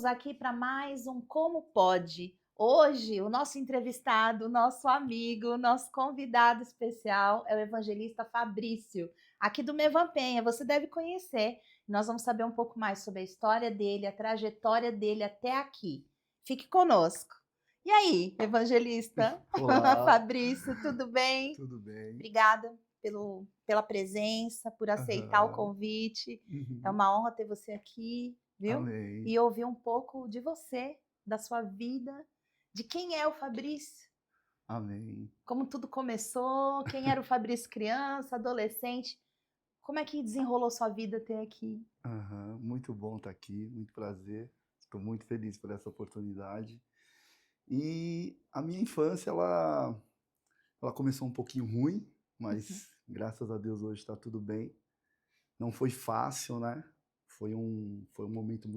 Estamos aqui para mais um Como Pode. Hoje, o nosso entrevistado, nosso amigo, nosso convidado especial é o evangelista Fabrício, aqui do Mevan Penha. Você deve conhecer. Nós vamos saber um pouco mais sobre a história dele, a trajetória dele até aqui. Fique conosco. E aí, evangelista Olá, Fabrício, tudo bem? tudo bem? Obrigada pela presença, por aceitar o Aham. convite. É Uhum. uma honra ter você aqui, viu? Amém, E ouvir um pouco de você, da sua vida, de quem é o Fabrício, amém. como tudo começou, quem era o Fabrício criança, adolescente, como é que desenrolou sua vida até aqui. Aham. Muito bom estar aqui, muito prazer. Estou muito feliz por essa oportunidade. E a minha infância, ela começou um pouquinho ruim, Uhum. mas graças a Deus hoje está tudo bem. Não foi fácil, né? Foi um momento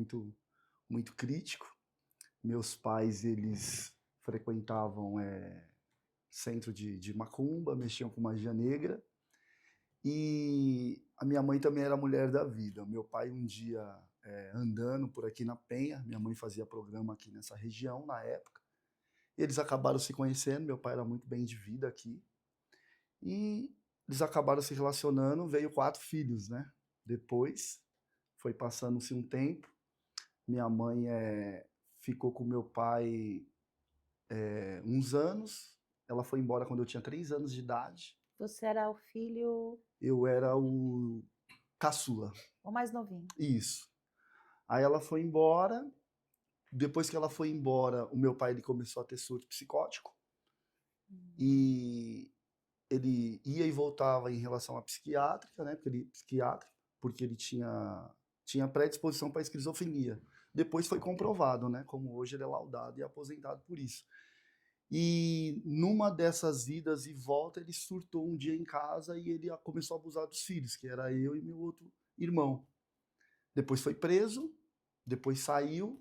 muito crítico. Meus pais, eles frequentavam centro de macumba, mexiam com magia negra. E a minha mãe também era mulher da vida. Meu pai um dia, andando por aqui na Penha, minha mãe fazia programa aqui nessa região na época, eles acabaram se conhecendo, meu pai era muito bem de vida aqui, e eles acabaram se relacionando, veio 4 filhos, né. Depois, foi passando-se um tempo, minha mãe, ficou com meu pai, uns anos, ela foi embora quando eu tinha 3 anos de idade, Você era o filho eu era o caçula. o mais novinho. Isso. Aí ela foi embora, depois que ela foi embora, o meu pai ele começou a ter surto psicótico, Hum. e ele ia e voltava em relação à psiquiátrica, né, porque ele tinha predisposição para esquizofrenia. Depois foi comprovado, né, como hoje ele é laudado e aposentado por isso. E numa dessas idas e volta, ele surtou um dia em casa e ele começou a abusar dos filhos, que era eu e meu outro irmão. Depois foi preso, depois saiu.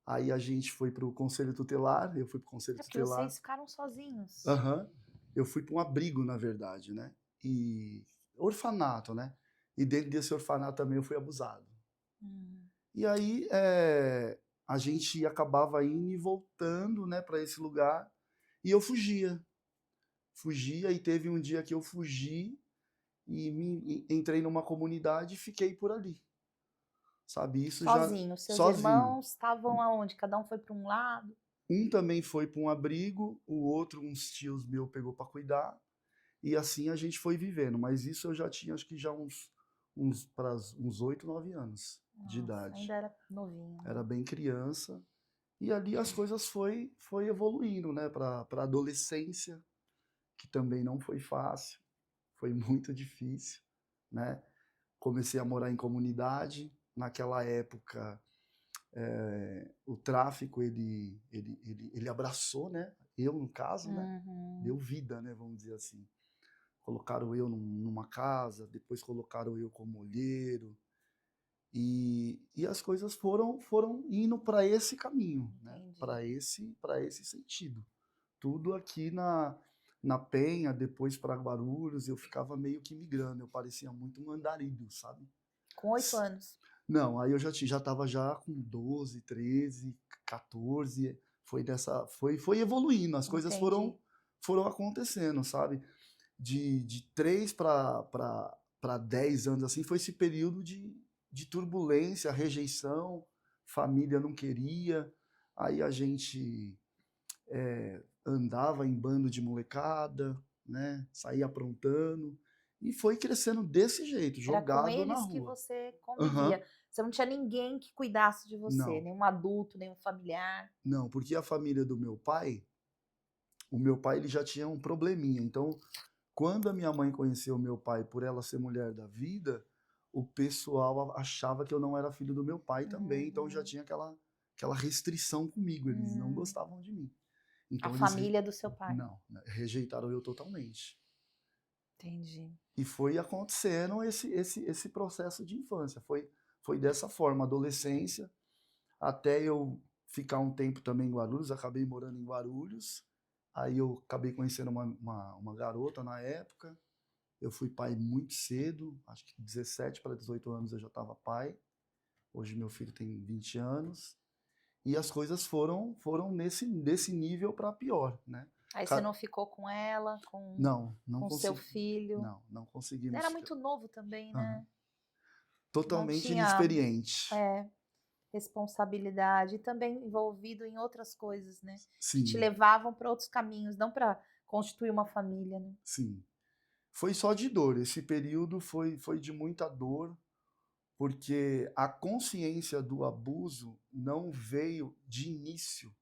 Aí a gente foi para o conselho tutelar, eu fui para o conselho É porque vocês tutelar. ficaram sozinhos. Aham. Eu fui para um abrigo, na verdade, né. E orfanato, né. E dentro desse orfanato também eu fui abusado. Hum. E aí, a gente acabava indo e voltando, né, para esse lugar, e eu fugia. Fugia e teve um dia que eu fugi e entrei numa comunidade e fiquei por ali, sabe, isso já Sozinho. Seus sozinho. irmãos estavam aonde? Cada um foi para um lado? Um também foi para um abrigo, o outro uns tios meu pegou para cuidar, e assim a gente foi vivendo, mas isso eu já tinha acho que já uns 8, 9 anos de Nossa, ainda idade. era novinho, né? Era bem criança, e ali as coisas foi evoluindo, né, pra adolescência, que também não foi fácil, foi muito difícil, né. Comecei a morar em comunidade, naquela época o tráfico ele abraçou, né, eu no caso, né, deu Uhum. vida, né, vamos dizer assim. Colocaram eu numa casa, depois colocaram eu como olheiro, e as coisas foram indo para esse caminho, né, Entendi. para esse sentido. Tudo aqui na Penha, depois para Guarulhos, eu ficava meio que migrando, eu parecia muito um andarilho, sabe. Com 8 anos. Não, aí eu já estava já com 12, 13, 14, foi evoluindo, as coisas Entendi. foram acontecendo, sabe. De 3 para 10 anos, assim, foi esse período de turbulência, rejeição, família não queria, aí a gente, andava em bando de molecada, né, saía aprontando, e foi crescendo desse jeito, Era com jogado na eles que rua. você Aham. convivia. Você não tinha ninguém que cuidasse de você, Não. nenhum adulto, nenhum familiar. Não, porque a família do meu pai, o meu pai ele já tinha um probleminha, então, quando a minha mãe conheceu o meu pai por ela ser mulher da vida, o pessoal achava que eu não era filho do meu pai também, então já Uhum. tinha aquela restrição comigo, eles não Hum. gostavam de mim. A Então eles família do seu pai. não, né, rejeitaram eu totalmente. Entendi. E foi acontecendo esse processo de infância, foi dessa forma, adolescência, até eu ficar um tempo também em Guarulhos, acabei morando em Guarulhos, aí eu acabei conhecendo uma garota na época, eu fui pai muito cedo, acho que 17 para 18 anos eu já estava pai, hoje meu filho tem 20 anos, e as coisas foram desse nível para pior, né? Aí você Ca- não ficou com ela, com não com seu consegui, filho? não conseguimos Era ficar. muito novo também, Aham. né? Não Totalmente tinha, inexperiente. responsabilidade e também envolvido em outras coisas, né, que te Sim, levavam para outros caminhos, não para constituir uma família, né. sim. Foi só de dor. Esse período foi de muita dor, porque a consciência do abuso não veio de início.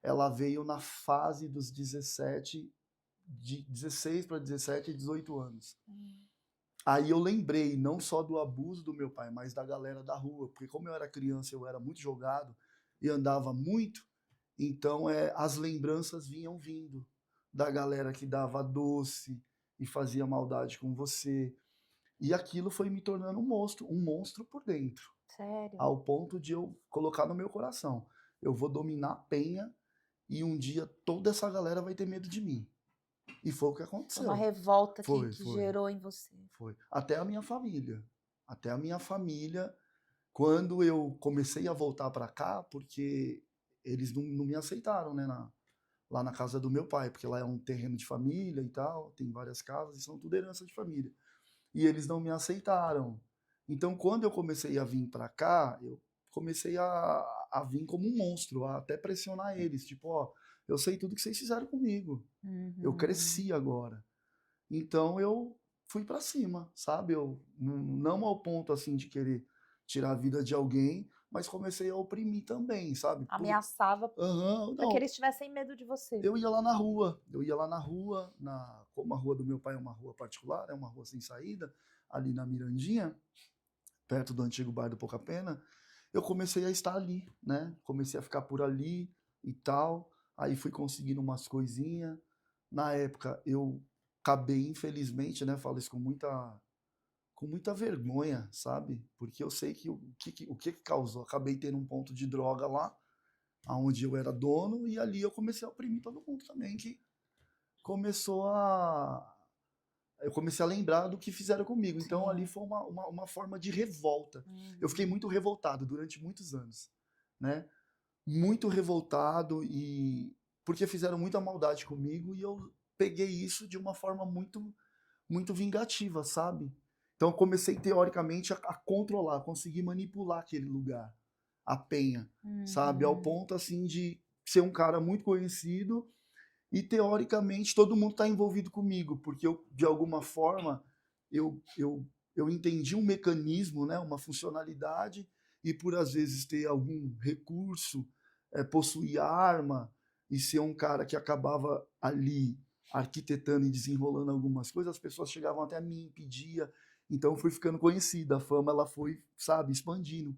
Ela veio na fase dos 17, de 16 para 17 e 18 anos. Hum. Aí eu lembrei não só do abuso do meu pai, mas da galera da rua, porque como eu era criança, eu era muito jogado e andava muito, então as lembranças vinham vindo da galera que dava doce e fazia maldade com você. E aquilo foi me tornando um monstro por dentro, Sério? ao ponto de eu colocar no meu coração, eu vou dominar a Penha e um dia toda essa galera vai ter medo de mim. E foi o que Foi uma aconteceu. revolta que Foi, que foi. gerou em você. Foi. Até a minha família. Até a minha família, quando eu comecei a voltar para cá, porque eles não me aceitaram, né, lá na casa do meu pai, porque lá é um terreno de família e tal, tem várias casas e são tudo herança de família. E eles não me aceitaram. Então, quando eu comecei a vir para cá, eu comecei a vir como um monstro, a até pressionar eles, tipo, ó, eu sei tudo que vocês fizeram comigo. Eu Uhum. cresci agora. Então eu fui pra cima, sabe? Eu não ao ponto assim de querer tirar a vida de alguém, mas comecei a oprimir também, sabe? Ameaçava Aham, para que não. eles tivessem medo de você. Eu ia lá na rua, como a rua do meu pai é uma rua particular, é uma rua sem saída, ali na Mirandinha, perto do antigo bairro do Pouca Pena, eu comecei a estar ali, né? Comecei a ficar por ali e tal. Aí fui conseguindo umas coisinhas. Na época eu acabei, infelizmente, né? Falo isso com muita vergonha, sabe? Porque eu sei que o que causou. Acabei tendo um ponto de droga lá, aonde eu era dono, e ali eu comecei a oprimir todo mundo também, que começou a. Eu comecei a lembrar do que fizeram comigo. Então ali Sim. foi uma forma de revolta. Eu fiquei Uhum. muito revoltado durante muitos anos, né? Muito revoltado e porque fizeram muita maldade comigo e eu peguei isso de uma forma muito vingativa, sabe? Então eu comecei teoricamente a controlar, conseguir manipular aquele lugar, a Penha, sabe? Ao Uhum. ponto assim de ser um cara muito conhecido e teoricamente todo mundo está envolvido comigo, porque eu de alguma forma eu, eu, eu entendi um mecanismo, né, uma funcionalidade e por às vezes ter algum recurso, possuir arma e ser um cara que acabava ali arquitetando e desenrolando algumas coisas, as pessoas chegavam até a mim, pedia, então eu fui ficando conhecida, a fama ela foi, sabe, expandindo.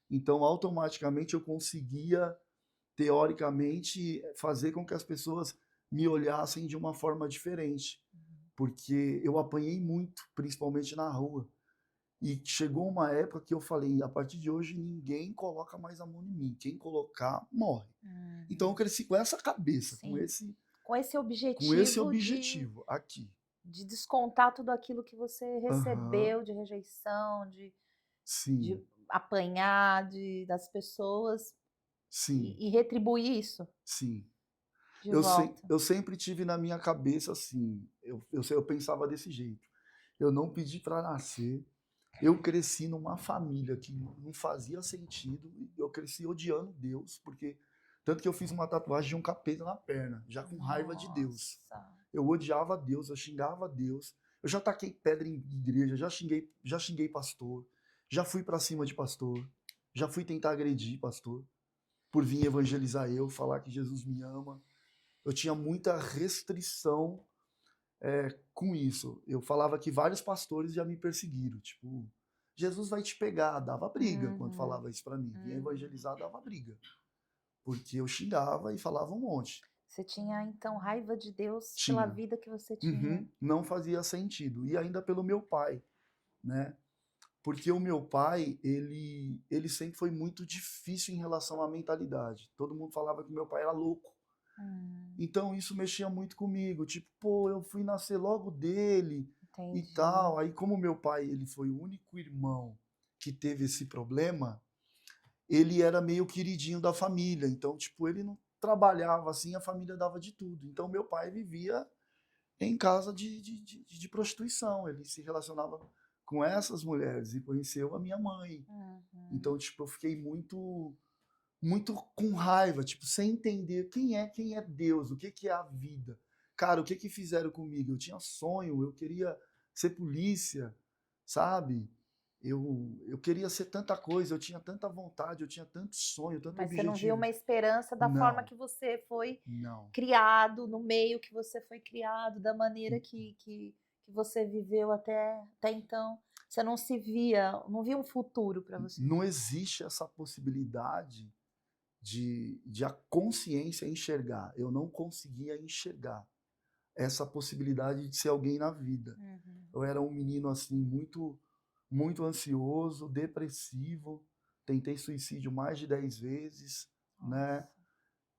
Então automaticamente eu conseguia teoricamente, fazer com que as pessoas me olhassem de uma forma diferente, porque eu apanhei muito, principalmente na rua. E chegou uma época que eu falei, a partir de hoje ninguém coloca mais a mão em mim, quem colocar morre. Então eu Uhum. cresci com essa cabeça, Sim. Com esse com esse objetivo objetivo aqui. de descontar tudo aquilo que você Aham, recebeu de rejeição, de sim, apanhar das pessoas sim, e retribuir isso sim. de volta. Eu sempre tive na minha cabeça assim, eu pensava desse jeito. Eu não pedi para nascer, eu cresci numa família que não fazia sentido, eu cresci odiando Deus, porque tanto que eu fiz uma tatuagem de um capeta na perna, já com raiva de Deus. Nossa. Eu odiava Deus, eu xingava Deus. Eu já taquei pedra em igreja, já xinguei pastor, já fui para cima de pastor, já fui tentar agredir pastor por vir evangelizar eu, falar que Jesus me ama. Eu tinha muita restrição com isso. Eu falava que vários pastores já me perseguiram, tipo, Jesus vai te pegar, dava briga quando Uhum, falava isso para mim. Vinha uhum. evangelizar, dava briga, porque eu xingava e falava um monte. Você tinha então raiva de Deus pela Tinha. vida que você tinha. Uhum, não fazia sentido. E ainda pelo meu pai, né? Porque o meu pai, ele sempre foi muito difícil em relação à mentalidade. Todo mundo falava que meu pai era louco. Hum, Então isso mexia muito comigo, tipo, pô, eu fui nascer logo dele e entendi. tal. Aí como meu pai, ele foi o único irmão que teve esse problema, ele era meio queridinho da família, então, tipo, ele não trabalhava assim, a família dava de tudo. Então, meu pai vivia em casa de prostituição, ele se relacionava com essas mulheres e conheceu a minha mãe. Uhum. Então, tipo, eu fiquei muito com raiva, tipo, sem entender quem é Deus, o que que é a vida. Cara, o que que fizeram comigo? Eu tinha sonho, eu queria ser polícia, sabe? Eu queria ser tanta coisa, eu tinha tanta vontade, eu tinha tanto sonho, tanto Mas você não viu objetivo. uma esperança da forma Não, que você foi não. criado, no meio que você foi criado, da maneira que você viveu até então. Você não se via, não via um futuro para você. Não existe essa possibilidade de a consciência enxergar. Eu não conseguia enxergar essa possibilidade de ser alguém na vida. Uhum. Eu era um menino assim muito ansioso, depressivo, tentei suicídio mais de 10 vezes, né?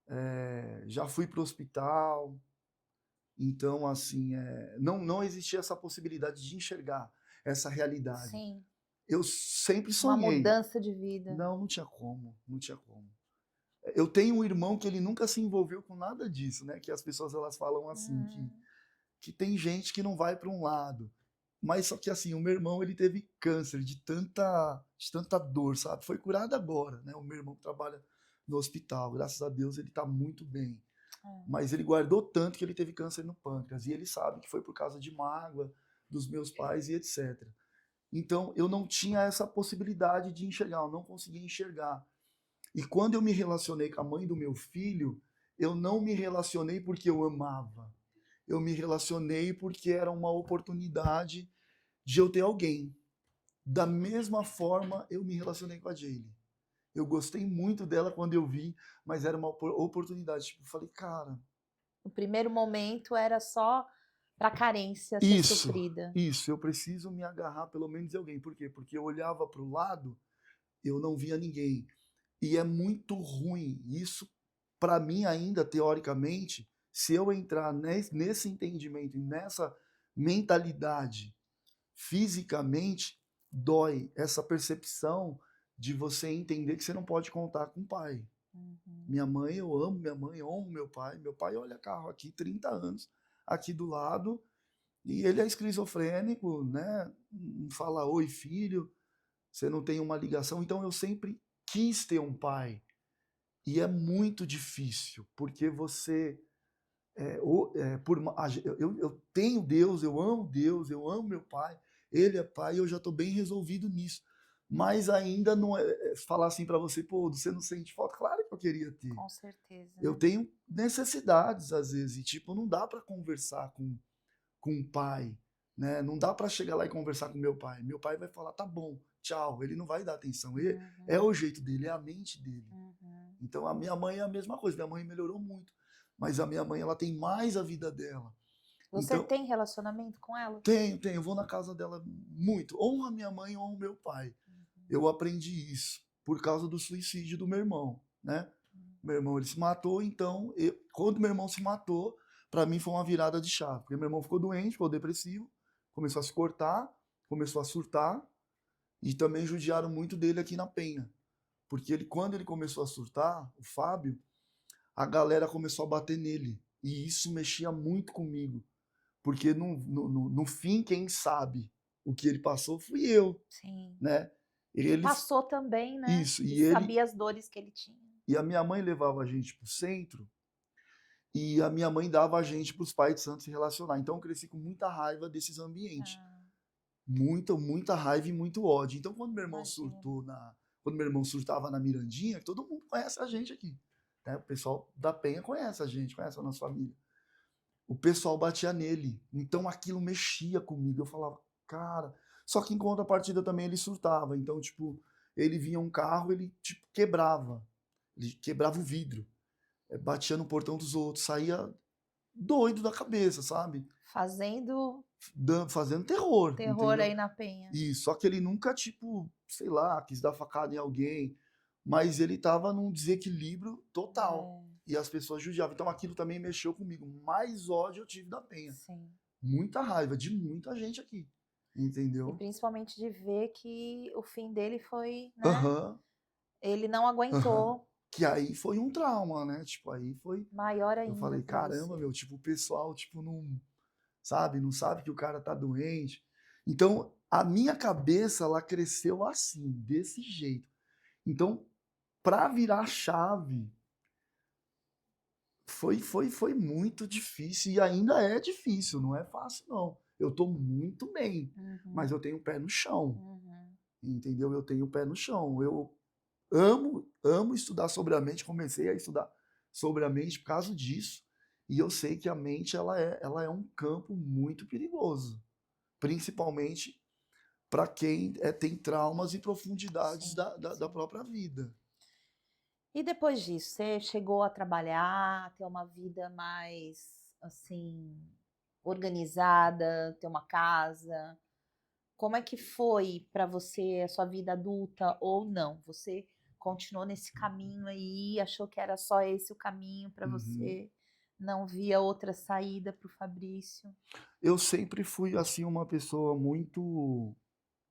Nossa. Já fui para o hospital, então assim, não existia essa possibilidade de enxergar essa realidade. Sim, Eu sempre uma sonhei. mudança de vida. Não tinha como, não tinha como. Eu tenho um irmão que ele nunca se envolveu com nada disso, né? Que as pessoas elas falam assim Hum. que tem gente que não vai para um lado. Mas só que assim, o meu irmão ele teve câncer de tanta dor, sabe? Foi curado agora, né? O meu irmão trabalha no hospital, graças a Deus ele está muito bem. É. Mas ele guardou tanto que ele teve câncer no pâncreas e ele sabe que foi por causa de mágoa dos meus pais e etc. Então eu não tinha essa possibilidade de enxergar, eu não conseguia enxergar. E quando eu me relacionei com a mãe do meu filho, eu não me relacionei porque eu amava. Eu me relacionei porque era uma oportunidade de eu ter alguém. Da mesma forma, eu me relacionei com a Jaylee. Eu gostei muito dela quando eu vi, mas era uma oportunidade. Tipo, eu falei, cara, O primeiro momento era só para a carência ser isso, suprida. isso, eu preciso me agarrar pelo menos em alguém. Por quê? Porque eu olhava para o lado, eu não via ninguém. E é muito ruim. Isso, para mim, ainda teoricamente, se eu entrar nesse entendimento e nessa mentalidade fisicamente, dói essa percepção de você entender que você não pode contar com o pai. Uhum. Minha mãe, eu amo minha mãe, eu amo meu pai. Meu pai olha carro aqui, 30 anos, aqui do lado, e ele é esquizofrênico, né? Não fala oi, filho, você não tem uma ligação. Então eu sempre quis ter um pai. E é muito difícil, porque você. Eu tenho Deus, eu amo meu pai, ele é pai e eu já estou bem resolvido nisso. Mas ainda não falar assim para você, pô, você não sente falta? Claro que eu queria ter. Com certeza, Eu né? tenho necessidades às vezes, e tipo, não dá para conversar com um pai, né? Não dá para chegar lá e conversar com meu pai. Meu pai vai falar, tá bom, tchau, ele não vai dar atenção. É Uhum. o jeito dele, é a mente dele. Uhum. Então a minha mãe é a mesma coisa, minha mãe melhorou muito, mas a minha mãe ela tem mais a vida dela. Você Então, tem relacionamento com ela? tenho, eu vou na casa dela muito. Honra minha mãe, honra meu pai. Uhum. Eu aprendi isso por causa do suicídio do meu irmão, né? Uhum. Meu irmão ele se matou, então quando meu irmão se matou, para mim foi uma virada de chave, porque meu irmão ficou doente, ficou depressivo, começou a se cortar, começou a surtar e também judiaram muito dele aqui na Penha, porque quando ele começou a surtar, o Fábio, a galera começou a bater nele. E isso mexia muito comigo. Porque no fim, quem sabe o que ele passou fui eu, Sim. né? Que Eles, passou também, né? isso, E e ele, sabia as dores que ele tinha. e a minha mãe levava a gente pro centro e a minha mãe dava a gente pros pais de santo se relacionar. Então eu cresci com muita raiva desses ambientes. Ah, Muita raiva e muito ódio. Então imagino. quando meu irmão surtava na Mirandinha, todo mundo conhece a gente aqui, né? O pessoal da Penha conhece a gente, conhece a nossa família. O pessoal batia nele. Então aquilo mexia comigo. Eu falava, cara. Só que em contrapartida também ele surtava. Então, tipo, ele vinha um carro, ele tipo, quebrava. Ele quebrava o vidro. Batia no portão dos outros. Saía doido da cabeça, sabe? Fazendo Fazendo terror, terror entendeu? aí na Penha. E só que ele nunca, tipo, sei lá, quis dar facada em alguém. Mas ele tava num desequilíbrio total. É, E as pessoas judiavam. Então aquilo também mexeu comigo. Mais ódio eu tive da Penha. sim. Muita raiva de muita gente aqui, E entendeu? principalmente de ver que o fim dele foi, né? Aham. Ele não Aham. aguentou. Que aí foi um trauma, né, tipo, aí foi Maior eu ainda falei: para "Caramba, você. meu", tipo, o pessoal, tipo, não sabe que o cara tá doente. Então, a minha cabeça, ela cresceu assim, desse jeito. Então, pra virar a chave, foi muito difícil e ainda é difícil, não é fácil não. Eu tô muito bem, mas Uhum, eu tenho o pé no chão, uhum. entendeu? Eu tenho o pé no chão. Eu amo estudar sobre a mente, comecei a estudar sobre a mente por causa disso, e eu sei que a mente ela é um campo muito perigoso, principalmente para quem, tem traumas e profundidades Sim, da sim. própria vida. E depois disso, você chegou a trabalhar, ter uma vida mais, assim, organizada, ter uma casa? Como é que foi para você a sua vida adulta ou não? Você continuou nesse caminho aí, achou que era só esse o caminho para Uhum. você, não via outra saída para o Fabrício? Eu sempre fui, assim, uma pessoa muito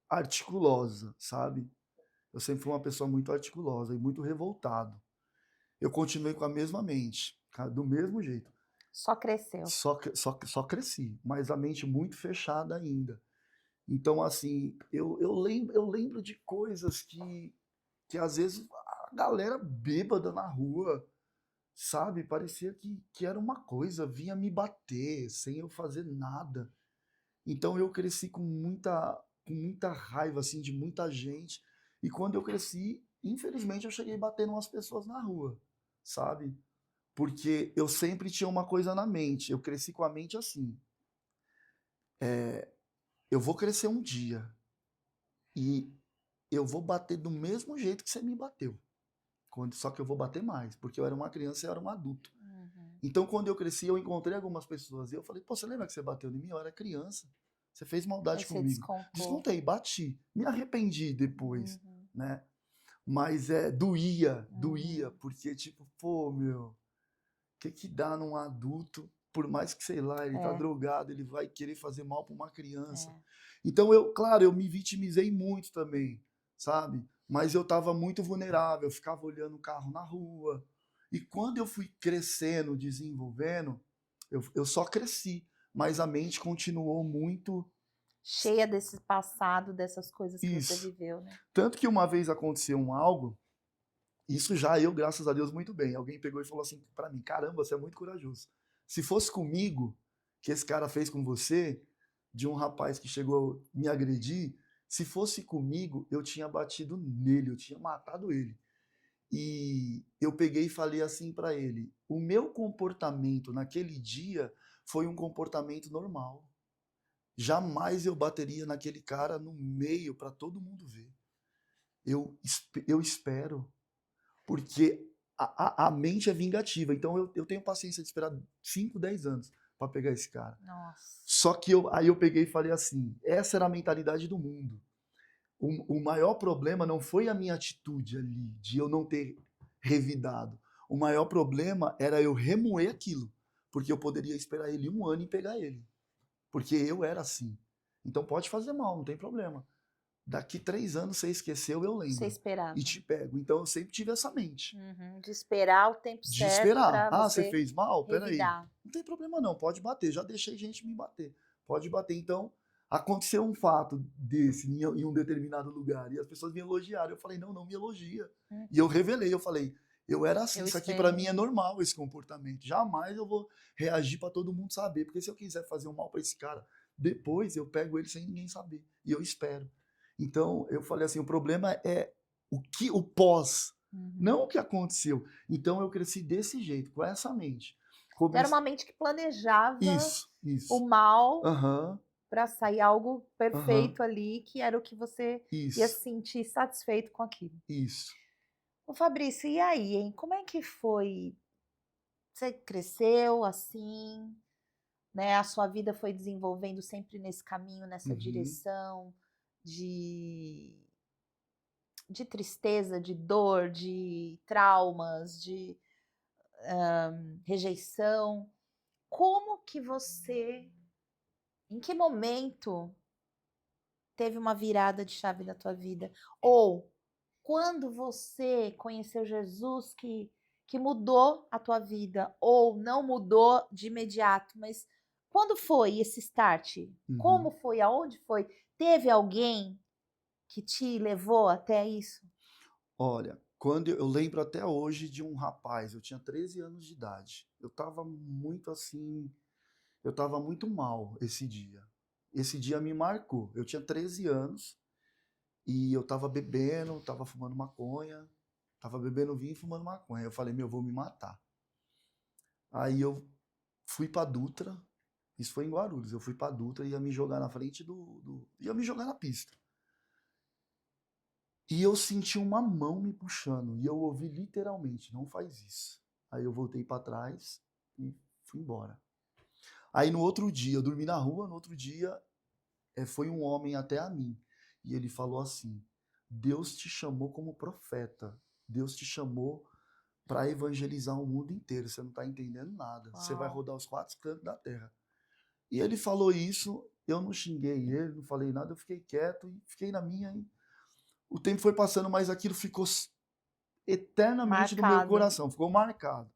articulosa, sabe. Eu sempre fui uma pessoa muito articulosa e muito revoltado. Eu continuei com a mesma mente, do mesmo jeito. Só cresceu. Só cresci, mas a mente muito fechada ainda. Então, assim, eu lembro de coisas que às vezes a galera bêbada na rua, sabe, parecia que era uma coisa, vinha me bater sem eu fazer nada. Então eu cresci com muita raiva, assim, de muita gente, e quando eu cresci, infelizmente eu cheguei batendo umas pessoas na rua, sabe. Porque eu sempre tinha uma coisa na mente, eu cresci com a mente assim, eu vou crescer um dia e eu vou bater do mesmo jeito que você me bateu, só que eu vou bater mais, porque eu era uma criança e eu era um adulto. Uhum. Então quando eu cresci, eu encontrei algumas pessoas e eu falei: "Pô, você lembra que você bateu em mim? Eu era criança, você fez Aí maldade você comigo". descontou. Descontei, bati, me arrependi depois, Uhum, né. Mas, doía, uhum. porque tipo, pô, meu, que dá num adulto, por mais que, sei lá, ele tá É, drogado, ele vai querer fazer mal para uma criança. é. Então claro, eu me vitimizei muito também, sabe, mas eu estava muito vulnerável, eu ficava olhando o carro na rua. E quando eu fui crescendo, desenvolvendo, eu só cresci, mas a mente continuou muito Cheia desse passado, dessas coisas que você isso. viveu, né. Tanto que uma vez aconteceu algo, isso já eu, graças a Deus, muito bem. Alguém pegou e falou assim pra mim: "Caramba, você é muito corajoso. Se fosse comigo, que esse cara fez com você, de um rapaz que chegou a me agredir, se fosse comigo, eu tinha batido nele, eu tinha matado ele". E eu peguei e falei assim pra ele: "O meu comportamento naquele dia foi um comportamento normal. Jamais eu bateria naquele cara no meio pra todo mundo ver. Eu espero, porque a mente é vingativa, então eu tenho paciência de esperar 5, 10 anos para pegar esse cara". Nossa. Só que aí eu peguei e falei assim: essa era a mentalidade do mundo. O maior problema não foi a minha atitude ali, de eu não ter revidado. O maior problema era eu remoer aquilo, porque eu poderia esperar ele 1 ano e pegar ele, porque eu era assim. Então pode fazer mal, não tem problema. Daqui 3 anos você esqueceu, eu Você lembro. E esperava. te pego. Então eu sempre tive essa mente. Uhum. De esperar o tempo De certo esperar. para Ah, você você fez mal? Espera aí. revidar. Não tem problema não, pode bater. Já deixei gente me bater. Pode bater. Então, aconteceu um fato desse em um determinado lugar e as pessoas me elogiaram. Eu falei: "Não, não me elogia". E eu Uhum. revelei, eu falei: "Eu era assim, Eu isso aqui para espero. mim é normal esse comportamento. Jamais eu vou reagir para todo mundo saber, porque se eu quiser fazer um mal para esse cara, depois eu pego ele sem ninguém saber e eu espero". Então, eu falei assim: "O problema é o pós, Uhum. não o que aconteceu". Então eu cresci desse jeito, com essa mente. Então era Comece uma mente que planejava Isso, o isso. mal Aham, para sair algo aham. perfeito ali, que era o que você ia se Isso, sentir satisfeito com aquilo. isso. Ô Fabrício, e aí, hein, como é que foi? Você cresceu assim, né, a sua vida foi desenvolvendo sempre nesse caminho, nessa Uhum. direção de de tristeza, de dor, de traumas, de rejeição. Como que você em que momento teve uma virada de chave na tua vida? Ou quando você conheceu Jesus que mudou a tua vida, ou não mudou de imediato, mas quando foi esse start? Como Uhum. foi? Aonde foi? Teve alguém que te levou até isso? Olha, quando eu lembro até hoje de um rapaz, eu tinha 13 anos de idade. Eu estava muito assim, eu estava muito mal esse dia. Esse dia me marcou. Eu tinha 13 anos e eu estava bebendo, estava fumando maconha, estava bebendo vinho e fumando maconha. Eu falei, meu, eu vou me matar. Aí eu fui pra Dutra, isso foi em Guarulhos, eu fui pra Dutra e ia me jogar na frente ia me jogar na pista. E eu senti uma mão me puxando e eu ouvi literalmente, não faz isso. Aí eu voltei pra trás e fui embora. Aí no outro dia, eu dormi na rua, no outro dia foi um homem até a mim e ele falou assim: Deus te chamou como profeta, Deus te chamou para evangelizar o mundo inteiro, você não está entendendo nada, você vai Uau, rodar os quatro cantos da terra. E ele falou isso, eu não xinguei ele, não falei nada, eu fiquei quieto e fiquei na minha. E o tempo foi passando, mas aquilo ficou eternamente no meu marcado. coração, ficou marcado.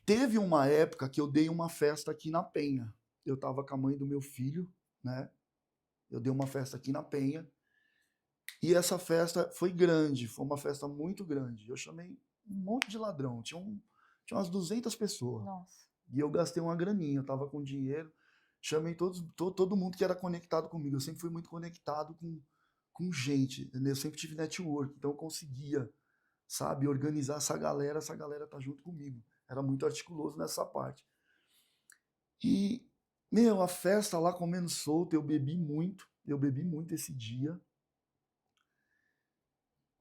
Teve uma época que eu dei uma festa aqui na Penha. Eu estava com a mãe do meu filho, né? Eu dei uma festa aqui na Penha. E essa festa foi grande, foi uma festa muito grande. Eu chamei um monte de ladrão, tinha umas 200 pessoas. Nossa. E eu gastei uma graninha, eu tava com dinheiro. Chamei todo mundo que era conectado comigo. Eu sempre fui muito conectado com gente, entendeu? Eu sempre tive network, então eu conseguia, sabe, organizar essa galera tá junto comigo. Era muito articuloso nessa parte. E, meu, a festa lá comendo solto, eu bebi muito esse dia.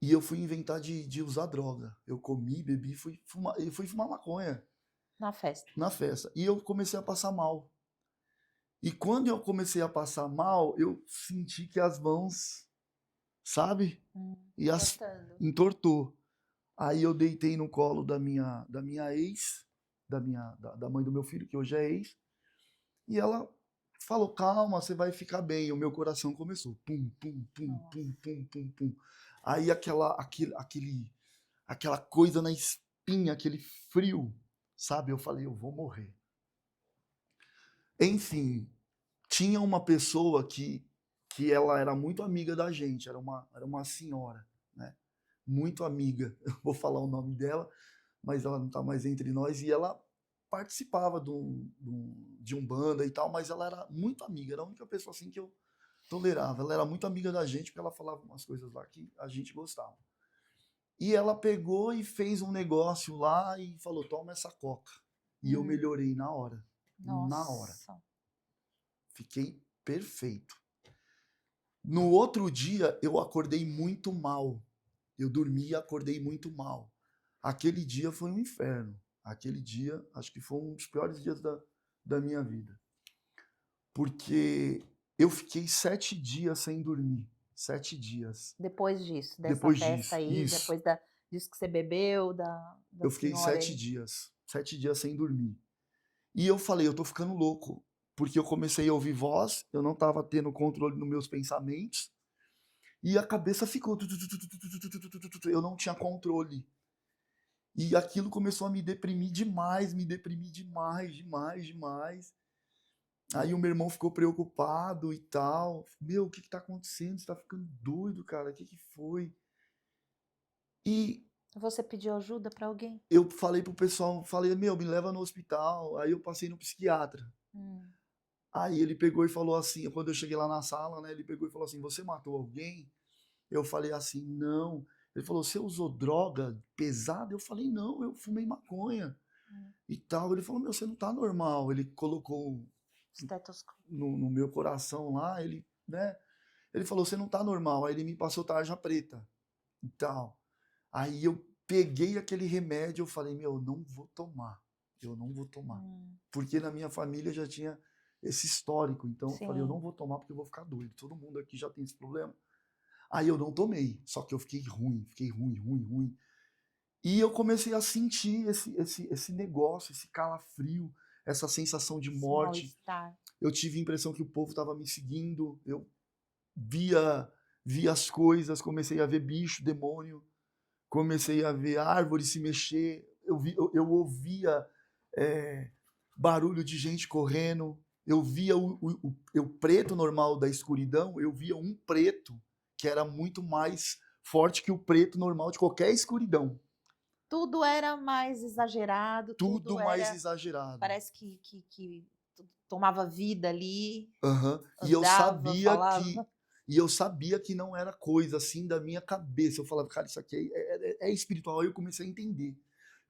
E eu fui inventar de usar droga. Eu comi, bebi, fui fumar maconha Na festa. na festa. E eu comecei a passar mal. E quando eu comecei a passar mal, eu senti que as mãos, sabe? E as Cortando. entortou. Aí eu deitei no colo da minha ex, da mãe do meu filho, que hoje é ex, e ela falou: "Calma, você vai ficar bem". E o meu coração começou pum pum pum Nossa. pum pum pum pum. Aí aquela coisa na espinha, aquele frio, sabe? Eu falei: "Eu vou morrer". Enfim, tinha uma pessoa que ela era muito amiga da gente, era uma senhora, né? Muito amiga. Eu vou falar o nome dela, mas ela não está mais entre nós e ela participava de um banda e tal, mas ela era muito amiga, era a única pessoa assim que eu tolerava. Ela era muito amiga da gente porque ela falava umas coisas lá que a gente gostava. E ela pegou e fez um negócio lá e falou: "Toma essa coca". E eu Hum, melhorei na hora. Na hora. nossa. Fiquei perfeito. No outro dia, eu acordei muito mal. Eu dormi e acordei muito mal. Aquele dia foi um inferno. Aquele dia, acho que foi um dos piores dias da minha vida. Porque eu fiquei 7 dias sem dormir. 7 dias. Depois disso, dessa Depois festa disso. aí, Isso. disso que você bebeu, da Eu fiquei senhora sete aí. dias. 7 dias sem dormir. E eu falei: eu tô ficando louco. Porque eu comecei a ouvir voz, eu não estava tendo controle nos meus pensamentos. E a cabeça ficou. Eu não tinha controle. E aquilo começou a me deprimir demais, demais, demais. Aí o meu irmão ficou preocupado e tal. Meu, o que que tá acontecendo? Você tá ficando doido, cara? O que que foi? E Você pediu ajuda pra alguém? eu falei pro pessoal, falei, meu, me leva no hospital. Aí eu passei no psiquiatra. Hum, Aí ele pegou e falou assim, quando eu cheguei lá na sala, né, ele pegou e falou assim, você matou alguém? Eu falei assim, não. Ele falou, você usou droga pesada? Eu falei, não, eu fumei maconha hum. e tal. Ele falou, meu, você não tá normal. Ele colocou Estetoscópio. no meu coração lá, ele, né? Ele falou, você não tá normal. Aí ele me passou tarja preta e tal. Aí eu peguei aquele remédio, eu falei, meu, eu não vou tomar. Eu não vou tomar. Hum, Porque na minha família já tinha esse histórico. Então eu falei, eu não sim. vou tomar porque eu vou ficar doido. Todo mundo aqui já tem esse problema. Aí eu não tomei. Só que eu fiquei ruim, ruim, ruim. E eu comecei a sentir esse negócio, esse calafrio, essa sensação de Esse morte. mal-estar. Eu tive a impressão que o povo estava me seguindo. Eu via. vi as coisas, comecei a ver bicho, demônio, comecei a ver árvores se mexer, eu ouvia barulho de gente correndo, eu via o preto normal da escuridão, eu via um preto que era muito mais forte que o preto normal de qualquer escuridão. Tudo era mais exagerado, Tudo tudo mais era, exagerado. parece que tomava vida ali, Aham. andava, falava. E eu sabia que não era coisa assim da minha cabeça. Eu falava, cara, isso aqui é espiritual. Aí eu comecei a entender.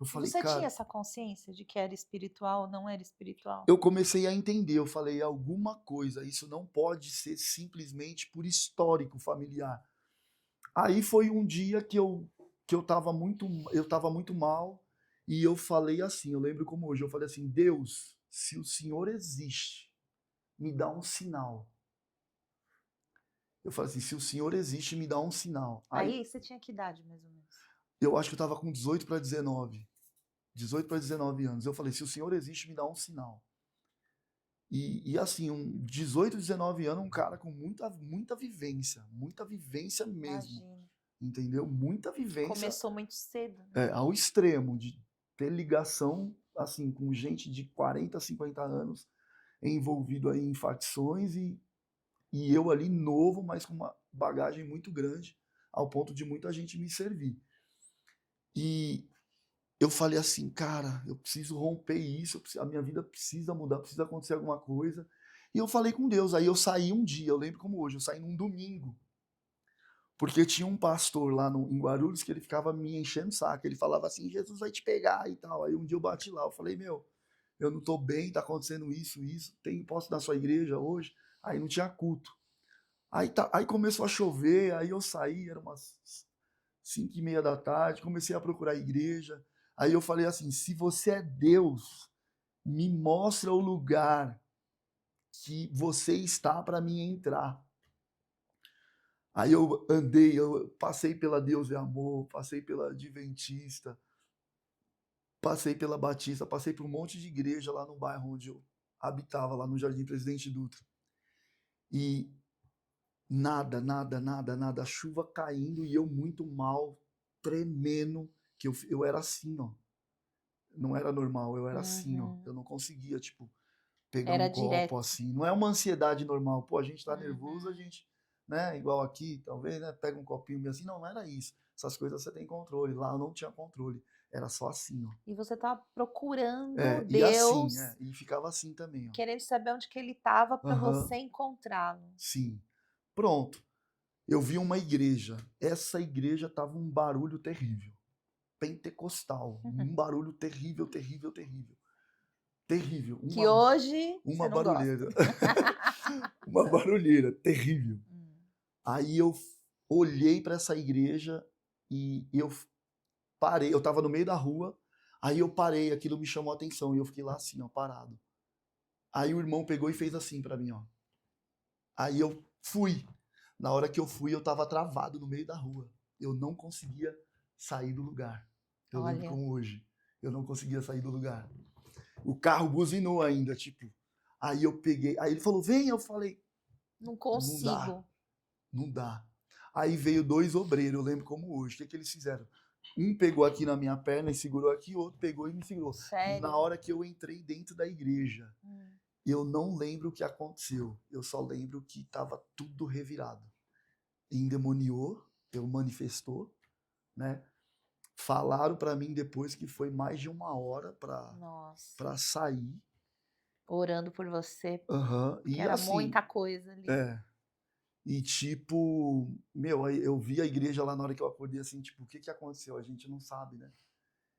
Eu E falei, você tinha cara, essa consciência de que era espiritual ou não era espiritual? eu comecei a entender. Eu falei, alguma coisa, isso não pode ser simplesmente por histórico familiar. Aí foi um dia que eu tava muito mal e eu falei assim, eu lembro como hoje, eu falei assim, Deus, se o Senhor existe, me dá um sinal. Eu falei assim, se o Senhor existe, me dá um sinal. Aí Aí você tinha que idade, mais ou menos? eu acho que eu tava com 18 para 19. 18 para 19 anos. Eu falei, se o Senhor existe, me dá um sinal. E assim, 18, 19 anos, um cara com muita vivência mesmo, Imagina. entendeu? Muita vivência Começou muito cedo, né? ao extremo de ter ligação assim com gente de 40, 50 anos envolvido aí em facções e eu ali novo, mas com uma bagagem muito grande, ao ponto de muita gente me servir. E eu falei assim, cara, eu preciso romper isso, a minha vida precisa mudar, precisa acontecer alguma coisa. E eu falei com Deus, aí eu saí um dia, eu lembro como hoje, eu saí num domingo, porque tinha um pastor lá em Guarulhos que ele ficava me enchendo o saco, ele falava assim, Jesus vai te pegar e tal. Aí um dia eu bati lá, eu falei, meu, eu não tô bem, tá acontecendo isso, posso ir na sua igreja hoje? Aí não tinha culto. Aí começou a chover, aí eu saí, era umas 5:30 da tarde, comecei a procurar a igreja. Aí eu falei assim: se você é Deus, me mostra o lugar que você está para mim entrar. Aí eu andei, eu passei pela Deus e Amor, passei pela Adventista, passei pela Batista, passei por um monte de igreja lá no bairro onde eu habitava, lá no Jardim Presidente Dutra. E nada, nada, nada, nada, a chuva caindo e eu muito mal, tremendo, que eu era assim, ó. Não era normal, eu era assim, ó. Uhum. Eu não conseguia, tipo, pegar um Era copo direto. assim. Não é uma ansiedade normal. Pô, a gente tá nervoso, a Uhum. gente, né, igual aqui, talvez, né, pega um copinho meio assim. Não, não era isso. Essas coisas você tem controle. Lá eu não tinha controle. Era só assim, ó. E você estava procurando É, e assim, Deus, e ficava assim também, ó. querendo saber onde que ele estava para Aham, você encontrá-lo. sim. Pronto. Eu vi uma igreja. Essa igreja tava um barulho terrível. Pentecostal. Um barulho terrível, terrível, terrível. Terrível. Que hoje Uma você não gosta. barulheira. Uma barulheira terrível. Hum. Aí eu olhei para essa igreja e eu parei. Eu estava no meio da rua, aí eu parei, aquilo me chamou a atenção e eu fiquei lá assim, ó, parado. Aí o irmão pegou e fez assim para mim, ó. Aí eu fui. Na hora que eu fui, eu estava travado no meio da rua. Eu não conseguia sair do lugar. Eu lembro Olha, como hoje. Eu não conseguia sair do lugar. O carro buzinou ainda, tipo. Aí eu peguei. Aí ele falou: vem. Eu falei: não não dá. consigo. Não dá. Aí veio dois obreiros, eu lembro como hoje. O que, que eles fizeram? Um pegou aqui na minha perna e segurou aqui, o outro pegou e me segurou. Na Sério? hora que eu entrei dentro da igreja, Hum. eu não lembro o que aconteceu. Eu só lembro que estava tudo revirado. Endemoniou, eu manifestou, né? Falaram para mim depois que foi mais de 1 hora Nossa. para sair. Orando por você, Aham. porque E era assim, muita coisa ali. é, e tipo, meu, aí eu vi a igreja lá na hora que eu acordei assim, tipo, o que que aconteceu? A gente não sabe, né?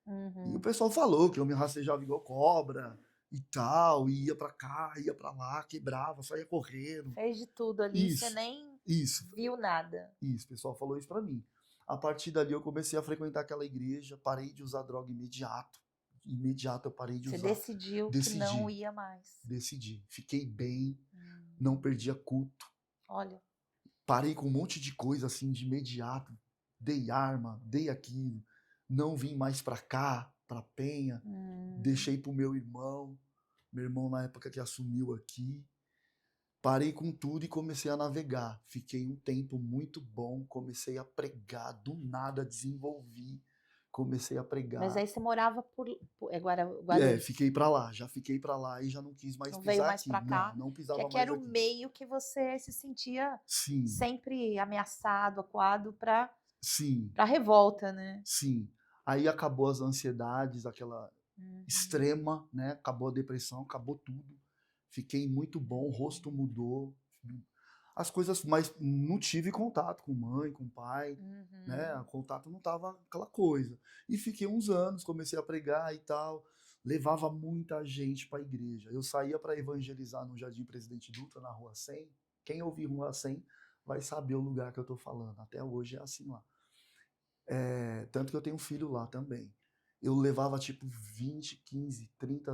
E o Uhum. pessoal falou que eu me rastejava igual cobra e tal, e ia pra cá, ia pra lá, quebrava, saía correndo. Fez de tudo ali, você Isso, nem isso, viu nada. isso, o pessoal falou isso pra mim. A partir dali eu comecei a frequentar aquela igreja, parei de usar droga imediato. Imediato eu parei de Você usar. decidiu que não Decidi, ia mais. decidi. Fiquei bem, não Hum. perdia culto. Olha, Parei com um monte de coisa assim de imediato. Dei arma, dei aquilo. Não vim mais pra cá, pra Penha. hum. Deixei pro meu irmão na época que assumiu aqui. parei com tudo e comecei a navegar. Fiquei um tempo muito bom, comecei a pregar, do nada desenvolvi, comecei a Mas pregar. aí você morava É, Guarulhos, fiquei pra lá, já fiquei pra lá e já não quis mais não veio pisar mais aqui. para Não, cá, não que pisava aqui mais era o aqui. meio que você se sentia Sim, sempre ameaçado, acuado sim, para revolta, né? sim. Aí acabou as ansiedades, aquela Uhum. extrema, né? Acabou a depressão, acabou tudo. Fiquei muito bom, o rosto mudou. As coisas, mas não tive contato com mãe, com pai, né? O Uhum. contato não tava aquela coisa. E fiquei uns anos, comecei a pregar e tal. Levava muita gente para a igreja. Eu saía para evangelizar no Jardim Presidente Dutra, na Rua 100. Quem ouvir Rua 100 vai saber o lugar que eu tô falando. Até hoje é assim lá. Tanto que eu tenho um filho lá também. Eu levava tipo 20, 15, 30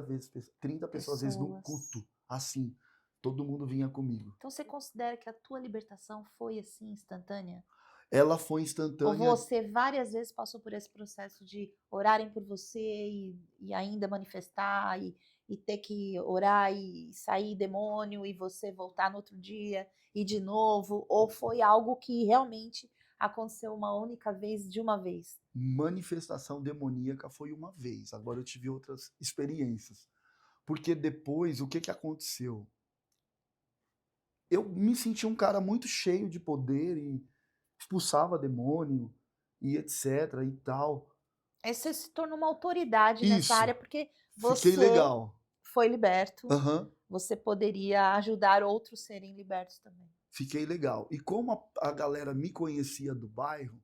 vezes, 30 pessoas às vezes no Pessoas. culto, assim. Todo mundo vinha comigo. Então você considera que a tua libertação foi assim instantânea? Ela foi Ou instantânea. você várias vezes passou por esse processo de orarem por você e ainda manifestar e ter que orar e sair demônio e você voltar no outro dia e de novo? Ou foi algo que realmente aconteceu uma única vez, de uma vez? Manifestação demoníaca foi uma vez. Agora eu tive outras experiências. Porque depois, o que que aconteceu? Eu me senti um cara muito cheio de poder e expulsava demônio e etc e tal. Aí você se tornou uma autoridade nessa Isso. área porque Fiquei você legal. foi liberto, Aham. você poderia ajudar outros a serem libertos também. Fiquei legal. E como a galera me conhecia do bairro,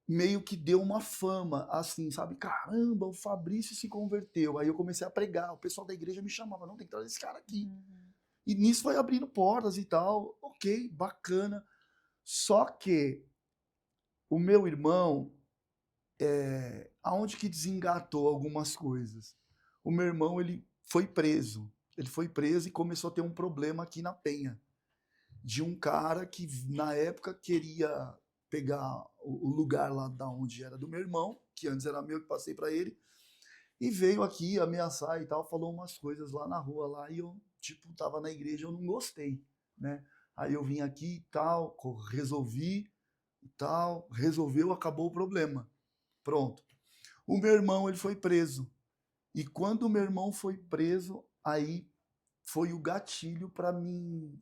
meio que deu uma fama, assim, sabe? Caramba, o Fabrício se converteu. Aí eu comecei a pregar. O pessoal da igreja me chamava, não, tem que trazer esse cara aqui. Uhum. E nisso foi abrindo portas e tal. Ok, bacana. Só que o meu irmão, aonde que desengatou algumas coisas? O meu irmão, ele foi preso. Ele foi preso e começou a ter um problema aqui na Penha. De um cara que na época queria pegar o lugar lá da onde era do meu irmão, que antes era meu, que passei para ele, e veio aqui ameaçar e tal, falou umas coisas lá na rua lá, e eu, tipo, tava na igreja, eu não gostei, né? Aí eu vim aqui e tal, resolvi e tal, resolveu, acabou o problema. Pronto. O meu irmão, ele foi preso. E quando o meu irmão foi preso, aí foi o gatilho para me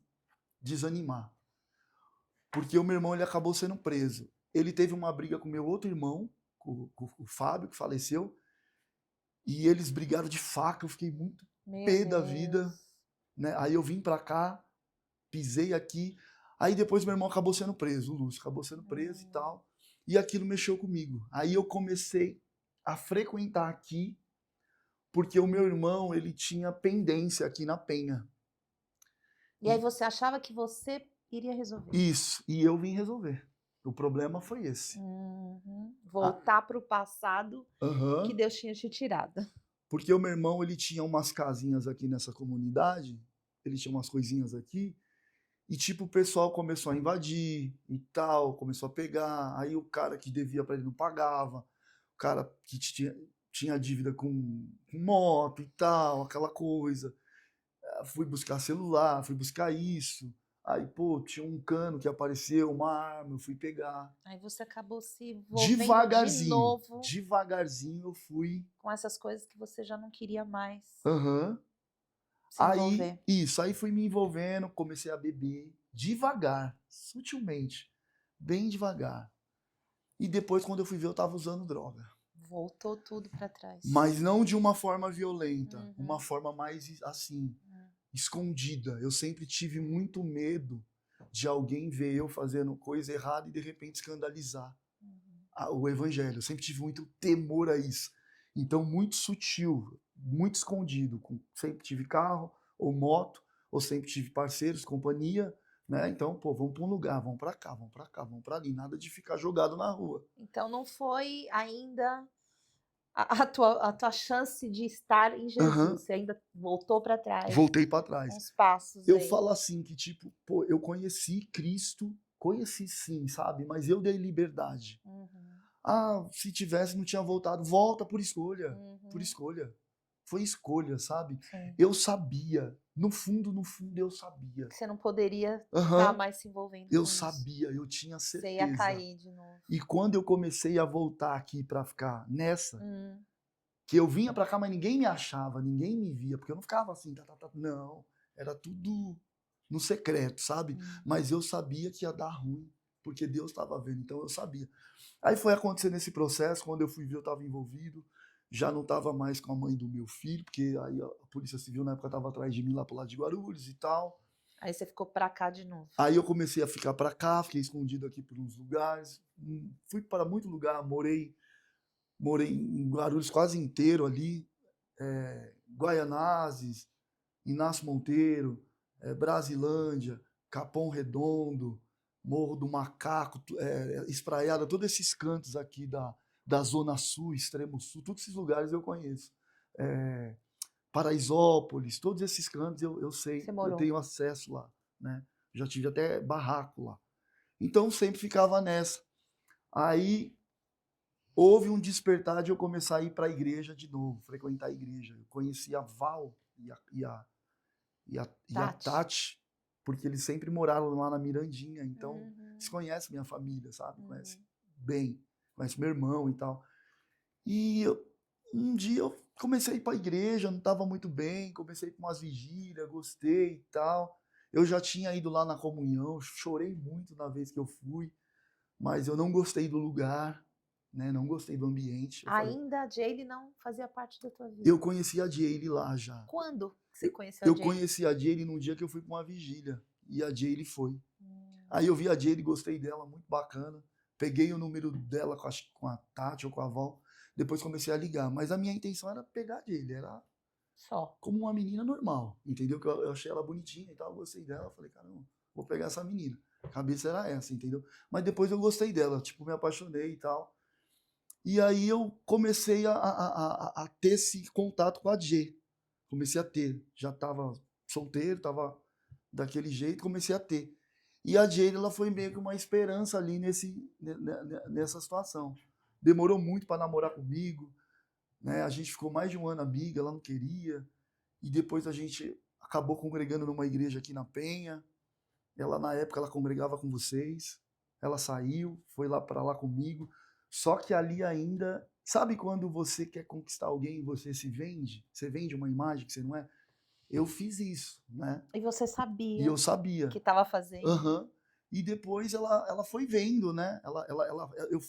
desanimar. Porque o meu irmão ele acabou sendo preso. Ele teve uma briga com meu outro irmão, com o Fábio, que faleceu, e eles brigaram de faca. Eu fiquei muito Meu pé da vida, Deus. né? Aí eu vim pra cá, pisei aqui. Aí depois meu irmão acabou sendo preso, o Lúcio acabou sendo preso e Hum. tal. E aquilo mexeu comigo. Aí eu comecei a frequentar aqui, porque o meu irmão ele tinha pendência aqui na Penha. E aí E você achava que você iria resolver. isso, e eu vim resolver. O problema foi esse. Uhum. Ah, Voltar para o passado que aham. Deus tinha te tirado. Porque o meu irmão, ele tinha umas casinhas aqui nessa comunidade, ele tinha umas coisinhas aqui, e tipo, o pessoal começou a invadir e tal, começou a pegar, aí o cara que devia para ele não pagava, o cara que tinha dívida com moto e tal, aquela coisa. Fui buscar celular, fui buscar isso, aí, pô, tinha um cano que apareceu, uma arma, eu fui pegar. Aí você acabou se envolvendo de Devagarzinho, novo devagarzinho eu fui. com essas coisas que você já não queria mais Aham. se Aí, envolver. isso, aí fui me envolvendo, comecei a beber devagar, sutilmente, bem devagar. E depois, quando eu fui ver, eu tava usando droga. Voltou tudo para trás. Mas não de uma forma violenta, uma Uhum. forma mais assim, Uhum. escondida. Eu sempre tive muito medo de alguém ver eu fazendo coisa errada e de repente escandalizar Uhum. o evangelho. Eu sempre tive muito temor a isso. Então, muito sutil, muito escondido. Sempre tive carro ou moto, ou sempre tive parceiros, companhia, né? Então, pô, vamos para um lugar, vamos para cá, vamos para cá, vamos para ali. Nada de ficar jogado na rua. Então não foi ainda a tua chance de estar em Aham. Jesus. Você ainda voltou para trás, Voltei para trás. uns passos Eu aí. falo assim que, tipo, pô, eu conheci Cristo, conheci sim, sabe? Mas eu dei liberdade. Uhum. Ah, se tivesse, não tinha voltado. Volta por escolha. Por Uhum. escolha. foi escolha, sabe? Sim. Eu sabia, no fundo eu sabia. Que você não poderia estar Aham, mais se envolvendo eu com isso. sabia, eu tinha Você ia certeza. cair de novo. E quando eu comecei a voltar aqui pra ficar nessa, Hum, que eu vinha pra cá, mas ninguém me achava, ninguém me via, porque eu não ficava assim, não, era tudo no secreto, sabe? hum. Mas eu sabia que ia dar ruim, porque Deus estava vendo, então eu sabia. Aí foi acontecendo esse processo, quando eu fui ver eu estava envolvido, já não estava mais com a mãe do meu filho, porque aí a Polícia Civil na época estava atrás de mim lá pro lado de Guarulhos e tal. Aí você ficou pra cá de novo. Aí eu comecei a ficar para cá, fiquei escondido aqui por uns lugares, fui para muito lugar, morei em Guarulhos quase inteiro ali, Guaianazes, Inácio Monteiro, Brasilândia, Capão Redondo, Morro do Macaco, Espraiada, todos esses cantos aqui da Zona Sul, Extremo Sul, todos esses lugares eu conheço. Paraisópolis, todos esses cantos eu sei, Você eu morou. tenho acesso lá, né? Já tive até barraco lá. Então sempre ficava nessa. Aí houve um despertar de eu começar a ir para a igreja de novo, frequentar a igreja. Eu conheci a Val e a Tati, porque eles sempre moraram lá na Mirandinha, então eles conhecem minha família, sabe? Conhecem bem, conhecem meu irmão e tal. E um dia eu comecei a ir para a igreja, não estava muito bem, comecei com umas vigílias, gostei e tal. Eu já tinha ido lá na comunhão, chorei muito na vez que eu fui, mas eu não gostei do lugar, né? Não gostei do ambiente. Ainda a Jaylee não fazia parte da tua vida. Eu conheci a Jaylee lá já. Quando que você conheceu a Eu Jaylee? conheci a Jaylee num dia que eu fui para uma vigília e a Jaylee foi. Aí eu vi a Jaylee, gostei dela, muito bacana. Peguei o número dela com a Tati ou com a Val, depois comecei a ligar. Mas a minha intenção era pegar a Jaylee, era Só. como uma menina normal, entendeu? Que eu achei ela bonitinha e tal, gostei dela. Falei, caramba, vou pegar essa menina. A cabeça era essa, entendeu? Mas depois eu gostei dela, tipo, me apaixonei e tal. E aí eu comecei a ter esse contato com a Jay. Comecei a ter. Já estava solteiro, estava daquele jeito, comecei a ter. E a Jay, ela foi meio que uma esperança ali nessa situação. Demorou muito para namorar comigo, né? A gente ficou mais de um ano amiga, ela não queria. E depois a gente acabou congregando numa igreja aqui na Penha. Ela, na época, ela congregava com vocês. Ela saiu, foi lá para lá comigo. Só que ali ainda, sabe quando você quer conquistar alguém e você se vende? Você vende uma imagem que você não é? Eu fiz isso, né? E você E sabia eu sabia. que estava fazendo? Aham. E depois ela foi vendo, né?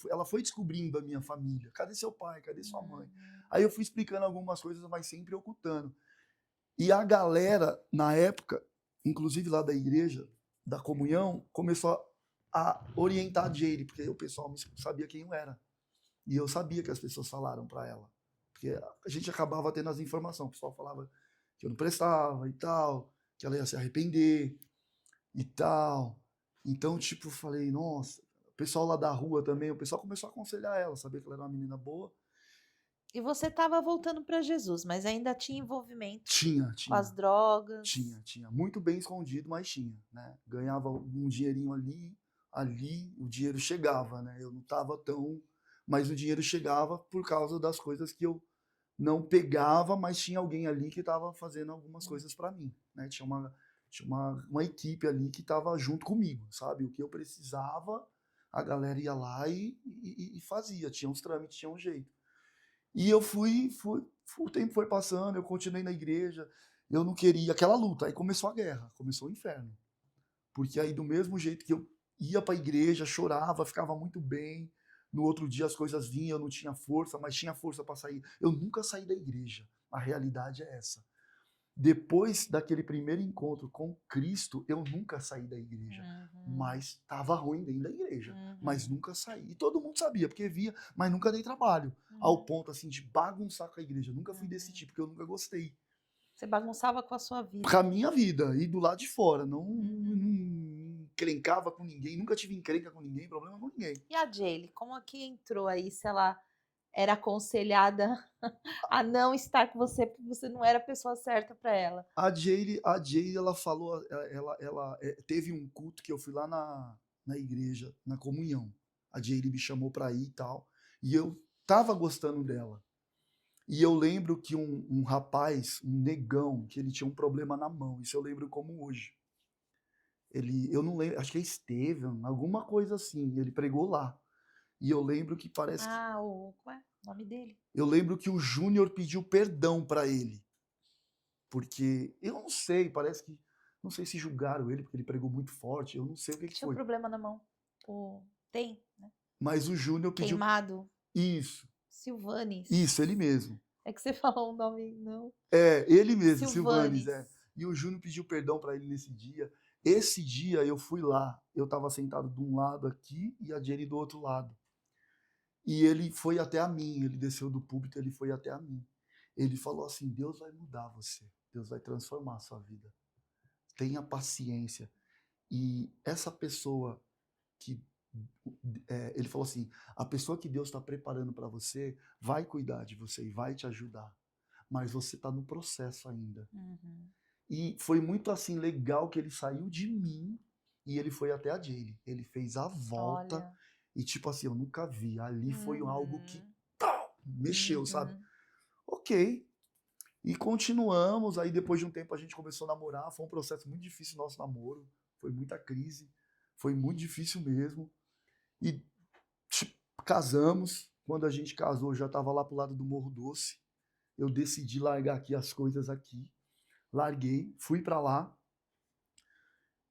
Ela foi descobrindo a minha família. Cadê seu pai? Cadê sua mãe? Aí eu fui explicando algumas coisas, mas sempre ocultando. E a galera, na época, inclusive lá da igreja, da comunhão, começou a orientar a Jaylee, porque o pessoal sabia quem eu era. E eu sabia que as pessoas falaram para ela. Porque a gente acabava tendo as informações. O pessoal falava que eu não prestava e tal, que ela ia se arrepender e tal. Então, tipo, eu falei, nossa, o pessoal lá da rua também, o pessoal começou a aconselhar ela, sabia que ela era uma menina boa. E você estava voltando para Jesus, mas ainda tinha envolvimento Tinha, com as tinha. drogas. Tinha. Muito bem escondido, mas tinha, né? Ganhava um dinheirinho ali o dinheiro chegava, né? Eu não tava tão... Mas o dinheiro chegava por causa das coisas que eu não pegava, mas tinha alguém ali que estava fazendo algumas coisas para mim, né? Tinha uma equipe ali que estava junto comigo, sabe? O que eu precisava, a galera ia lá e fazia. Tinha uns trâmites, tinha um jeito. E eu o tempo foi passando, eu continuei na igreja, eu não queria aquela luta. Aí começou a guerra, começou o inferno. Porque aí, do mesmo jeito que eu ia para a igreja, chorava, ficava muito bem, no outro dia as coisas vinham, eu não tinha força, mas tinha força para sair. Eu nunca saí da igreja. A realidade é essa. Depois daquele primeiro encontro com Cristo, eu nunca saí da igreja. Mas estava ruim dentro da igreja. Mas nunca saí. E todo mundo sabia, porque via, mas nunca dei trabalho. Ao ponto assim de bagunçar com a igreja. Nunca fui desse tipo, porque eu nunca gostei. Você bagunçava com a sua vida. Com a minha vida, e do lado de fora. Não encrencava com ninguém, nunca tive encrenca com ninguém, problema com ninguém. E a Jaylee, como é que entrou aí, se ela era aconselhada a não estar com você porque você não era a pessoa certa para ela? A Jaylee, ela falou, ela teve um culto que eu fui lá na igreja, na comunhão. A Jaylee me chamou pra ir e tal, e eu tava gostando dela. E eu lembro que um rapaz, um negão, que ele tinha um problema na mão, isso eu lembro como hoje. Eu não lembro, acho que é Estevam, alguma coisa assim, ele pregou lá. E eu lembro que parece que Qual é o nome dele? eu lembro que o Júnior pediu perdão para ele, porque eu não sei, parece que não sei se julgaram ele porque ele pregou muito forte, eu não sei o que Tinha um foi. problema na mão. Tem, né? Mas o Júnior pediu Queimado. isso, Silvanes. ele mesmo. É que você falou o nome, não. É, ele mesmo, Silvanes, Silvanes. é. E o Júnior pediu perdão para ele nesse dia. Esse dia eu fui lá, eu estava sentado de um lado aqui e a Jenny do outro lado. E ele foi até a mim, ele desceu do púlpito, ele foi até a mim. Ele falou assim: Deus vai mudar você, Deus vai transformar a sua vida. Tenha paciência. E essa pessoa que. Ele falou assim: a pessoa que Deus está preparando para você vai cuidar de você e vai te ajudar. Mas você está no processo ainda. Uhum. E foi muito assim legal que ele saiu de mim e ele foi até a Jaylee. Ele fez a volta. Olha. E tipo assim, eu nunca vi. Ali foi algo que Uhum. mexeu, sabe? Uhum. Ok. E continuamos. Aí depois de um tempo a gente começou a namorar. Foi um processo muito difícil o nosso namoro. Foi muita crise. Foi muito difícil mesmo. E tipo, casamos. Quando a gente casou, eu já estava lá pro lado do Morro Doce. Eu decidi largar aqui as coisas aqui. Larguei, fui para lá.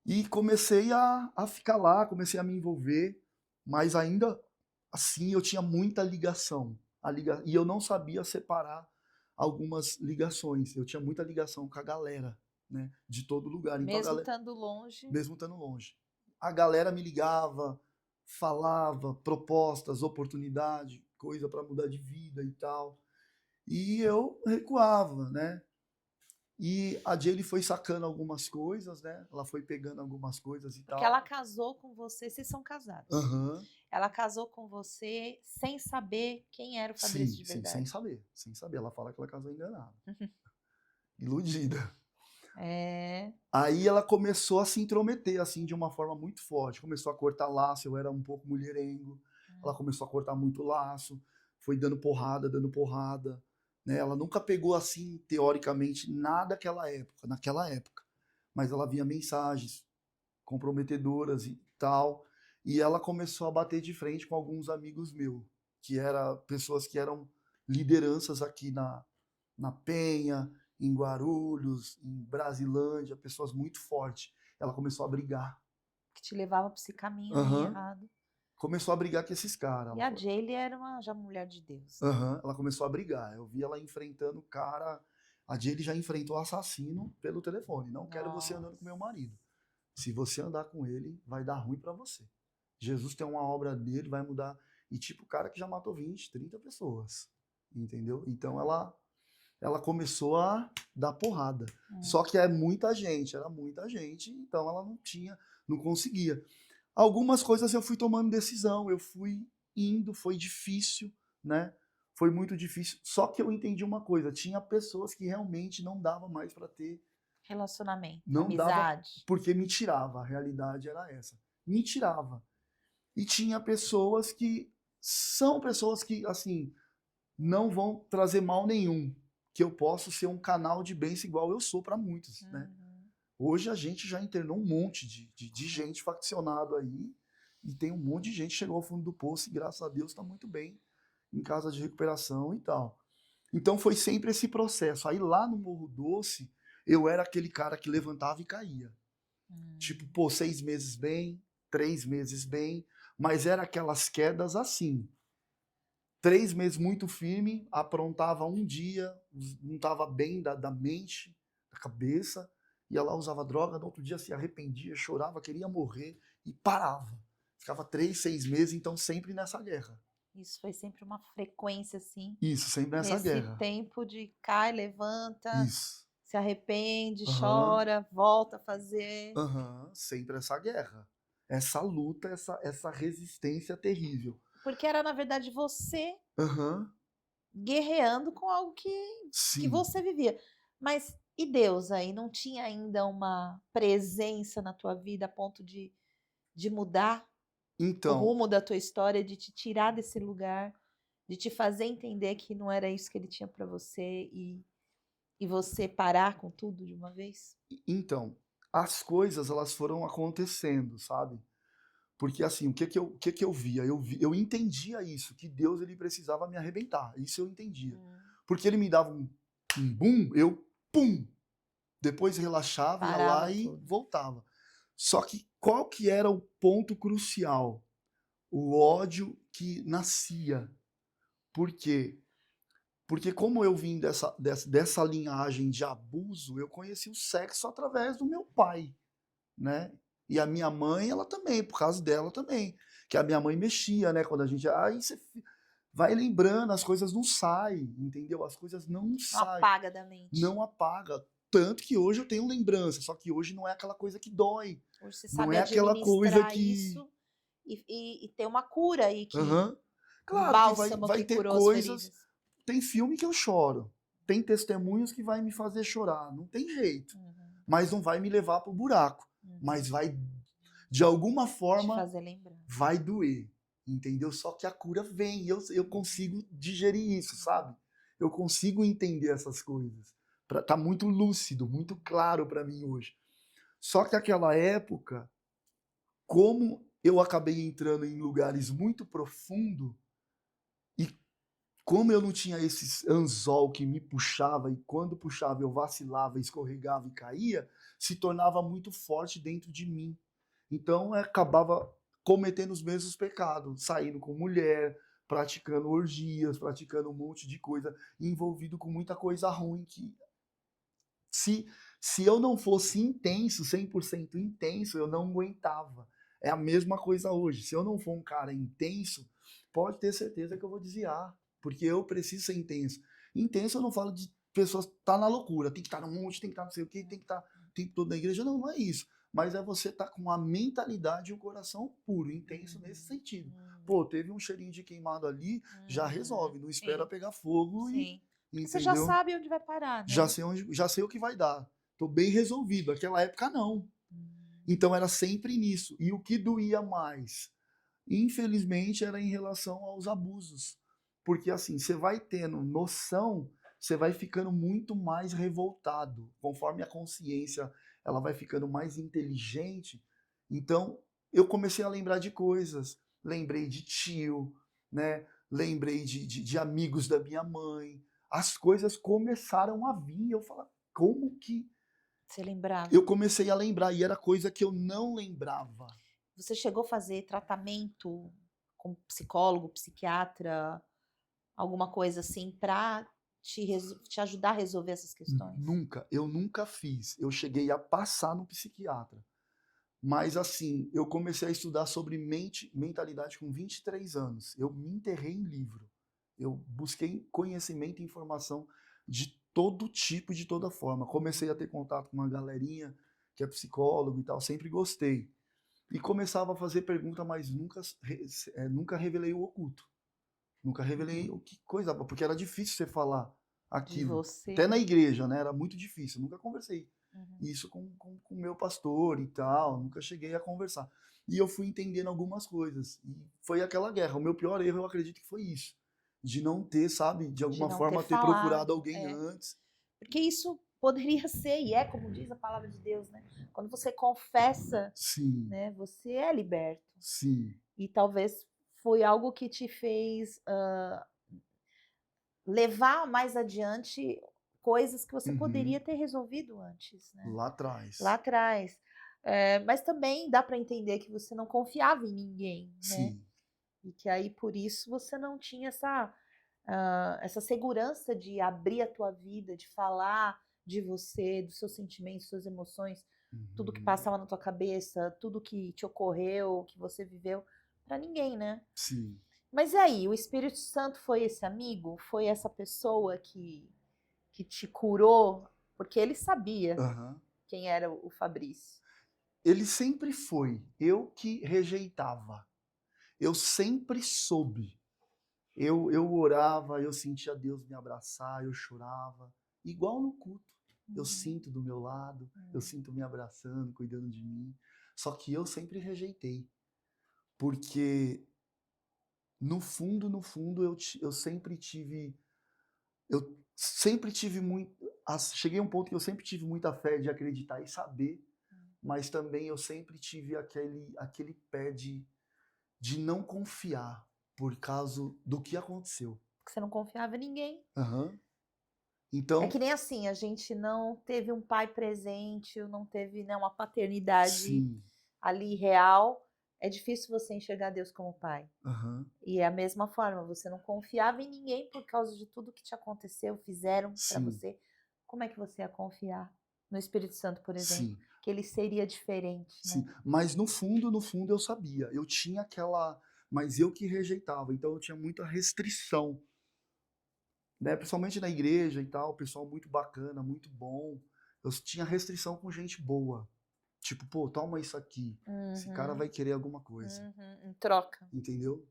E comecei a ficar lá, comecei a me envolver. Mas ainda assim eu tinha muita ligação. E eu não sabia separar algumas ligações. Eu tinha muita ligação com a galera, né? De todo lugar. Então, Mesmo estando longe. mesmo estando longe. A galera me ligava, falava propostas, oportunidade, coisa para mudar de vida e tal. E eu recuava, né? E a Jaylee foi sacando algumas coisas, né? Ela foi pegando algumas coisas e Porque tal. ela casou com você, vocês são casados. Aham. Ela casou com você sem saber quem era o Fabrício de Sim, verdade. sem saber. Ela fala que ela casou enganada. Iludida. É. Aí ela começou a se intrometer, assim, de uma forma muito forte. Começou a cortar laço, eu era um pouco mulherengo. Ela começou a cortar muito laço, foi dando porrada, né? Ela nunca pegou, assim, teoricamente, nada naquela época. Mas ela via mensagens comprometedoras e tal. E ela começou a bater de frente com alguns amigos meus, que eram pessoas que eram lideranças aqui na Penha, em Guarulhos, em Brasilândia, pessoas muito fortes. Ela começou a brigar. Que te levava para esse caminho aí Aham. errado. Começou a brigar com esses caras. E a Jaylee era uma já mulher de Deus. Aham. Ela começou a brigar. Eu vi ela enfrentando o cara. A Jaylee já enfrentou o assassino pelo telefone. Não quero você andando com meu marido. Se você andar com ele, vai dar ruim para você. Jesus tem uma obra dele, vai mudar. E tipo, o cara que já matou 20, 30 pessoas. Entendeu? Então ela começou a dar porrada. Só que era muita gente, então ela não conseguia. Algumas coisas eu fui tomando decisão, eu fui indo, foi difícil, né? Foi muito difícil. Só que eu entendi uma coisa, tinha pessoas que realmente não dava mais para ter. Relacionamento, Não dava, amizade. porque me tirava, a realidade era essa. Me tirava. E tinha pessoas que são pessoas que, assim, não vão trazer mal nenhum, que eu posso ser um canal de bênção igual eu sou para muitos, né? Hoje a gente já internou um monte de gente faccionado aí, e tem um monte de gente que chegou ao fundo do poço e graças a Deus está muito bem em casa de recuperação e tal. Então foi sempre esse processo. Aí lá no Morro Doce, eu era aquele cara que levantava e caía. Tipo, pô, 6 meses bem, 3 meses bem, mas era aquelas quedas assim. 3 meses muito firme, aprontava um dia, não estava bem da mente, da cabeça, ia lá, usava droga, no outro dia se arrependia, chorava, queria morrer e parava. Ficava 3, 6 meses, então sempre nessa guerra. Isso foi sempre uma frequência, assim. Isso, sempre nessa Nesse guerra. tempo de cai, levanta, Isso. se arrepende, Aham. chora, volta a fazer. Aham, sempre essa guerra. Essa luta, essa resistência terrível. Porque era, na verdade, você Aham. guerreando com algo que Sim. você vivia. Mas e Deus aí? Não tinha ainda uma presença na tua vida a ponto de mudar o Então, rumo da tua história, de te tirar desse lugar De te fazer entender que não era isso que ele tinha para você e você parar com tudo de uma vez? Então, as coisas elas foram acontecendo, sabe. Porque assim, o que que eu via? Eu entendia isso, que Deus ele precisava me arrebentar, isso eu entendia. Hum. Porque ele me dava um boom, eu pum, depois relaxava, ia Parava lá e tudo. voltava. Só que qual que era o ponto crucial? O ódio que nascia. Por quê? Porque como eu vim dessa linhagem de abuso, eu conheci o sexo através do meu pai, né. E a minha mãe, ela também, por causa dela também, que a minha mãe mexia, né, quando a gente aí você vai lembrando, as coisas não saem, entendeu? As coisas não Não saem, apaga da mente. não apaga. Tanto que hoje eu tenho lembrança, só que hoje não é aquela coisa que dói, Hoje você não sabe é aquela coisa administrar que isso e ter uma cura aí que aham. um Claro que vai bálsamo vai que ter curou as coisas, feridas. tem filme que eu choro, tem testemunhos que vai me fazer chorar, não tem jeito, Uhum, mas não vai me levar para o buraco, uhum. mas vai, de alguma Te forma, fazer lembrar. vai doer, entendeu? Só que a cura vem, eu consigo digerir isso, sabe? Eu consigo entender essas coisas. Tá muito lúcido, muito claro para mim hoje. Só que aquela época, como eu acabei entrando em lugares muito profundos e como eu não tinha esse anzol que me puxava e quando puxava eu vacilava, escorregava e caía, se tornava muito forte dentro de mim. Então eu acabava cometendo os mesmos pecados, saindo com mulher, praticando orgias, praticando um monte de coisa, envolvido com muita coisa ruim que se se eu não fosse intenso, 100% intenso, eu não aguentava. É a mesma coisa hoje. Se eu não for um cara intenso, pode ter certeza que eu vou desviar, porque eu preciso ser intenso. Intenso eu não falo de pessoas tá na loucura, tem que estar no monte, tem que estar não sei o quê, tem que estar o tempo todo na igreja. Não, não é isso. Mas é você estar com a mentalidade e o coração puro, intenso nesse Uhum, sentido. uhum, Pô, teve um cheirinho de queimado ali, já uhum. resolve, não espera Sim, pegar fogo e sim. Porque você já entendeu? sabe onde vai parar, Já né? sei onde, já sei o que vai dar. Tô bem resolvido. Aquela época não. Hum. Então era sempre nisso. E o que doía mais, infelizmente, era em relação aos abusos. Porque assim, você vai tendo noção, você vai ficando muito mais revoltado, conforme a consciência ela vai ficando mais inteligente. Então, eu comecei a lembrar de coisas. Lembrei de tio, né? Lembrei de amigos da minha mãe. As coisas começaram a vir. Eu falava, como que Você lembrava? eu comecei a lembrar? E era coisa que eu não lembrava. Você chegou a fazer tratamento com psicólogo, psiquiatra, alguma coisa assim para te ajudar a resolver essas questões? Nunca, eu nunca fiz. Eu cheguei a passar no psiquiatra. Mas assim, eu comecei a estudar sobre mentalidade com 23 anos. Eu me enterrei em livro. Eu busquei conhecimento e informação de todo tipo, de toda forma. Comecei a ter contato com uma galerinha que é psicólogo e tal, sempre gostei. E começava a fazer pergunta, mas nunca revelei o oculto. Nunca revelei o que coisa, porque era difícil você falar De aquilo. você, Até na né? igreja, né? Era muito difícil. Eu nunca conversei Uhum. isso com o meu pastor e tal. Nunca cheguei a conversar. E eu fui entendendo algumas coisas. E foi aquela guerra. O meu pior erro, eu acredito que foi isso. De não ter, sabe? De De alguma não ter forma ter procurado falado, alguém é. antes. Porque isso poderia ser e é como diz a palavra de Deus, né, quando você confessa, Sim, né, você é liberto. sim. E talvez foi algo que te fez, levar mais adiante coisas que você poderia Uhum. ter resolvido antes, né, Lá lá atrás. atrás. Mas também dá para entender que você não confiava em ninguém, né, Sim. e que aí por isso você não tinha essa segurança de abrir a tua vida, de falar de você, dos seus sentimentos, suas emoções, tudo que Uhum. passava na tua cabeça, tudo que te ocorreu, que você viveu, para ninguém, né. Sim. Mas e aí, o Espírito Santo foi esse amigo? Foi essa pessoa que te curou? Porque ele sabia Aham. quem era o Fabrício. Ele sempre foi. Eu que rejeitava. Eu sempre soube. Eu orava, eu sentia Deus me abraçar, eu chorava. Igual no culto. Eu Uhum, sinto do meu lado, eu hum. sinto me abraçando, cuidando de mim. Só que eu sempre rejeitei. Porque no fundo, eu sempre tive. Eu sempre tive muito. Cheguei a um ponto que eu sempre tive muita fé de acreditar e saber, mas também eu sempre tive aquele pé de não confiar por causa do que aconteceu. Porque você não confiava em ninguém. Aham. É que Então, nem assim, a gente não teve um pai presente, ou não teve, né, uma paternidade sim. ali real, é difícil você enxergar Deus como pai. Aham. E é a mesma forma, você não confiava em ninguém por causa de tudo que te aconteceu, fizeram para Sim. você. Como é que você ia confiar no Espírito Santo, por exemplo? Sim. Que ele seria diferente, Sim. né? Mas no fundo eu sabia. Eu tinha aquela. Mas eu que rejeitava. Então eu tinha muita restrição, né? Principalmente na igreja e tal, pessoal muito bacana, muito bom. Eu tinha restrição com gente boa. Tipo, pô, toma isso aqui. Esse cara Uhum, vai querer alguma coisa. em troca. Entendeu?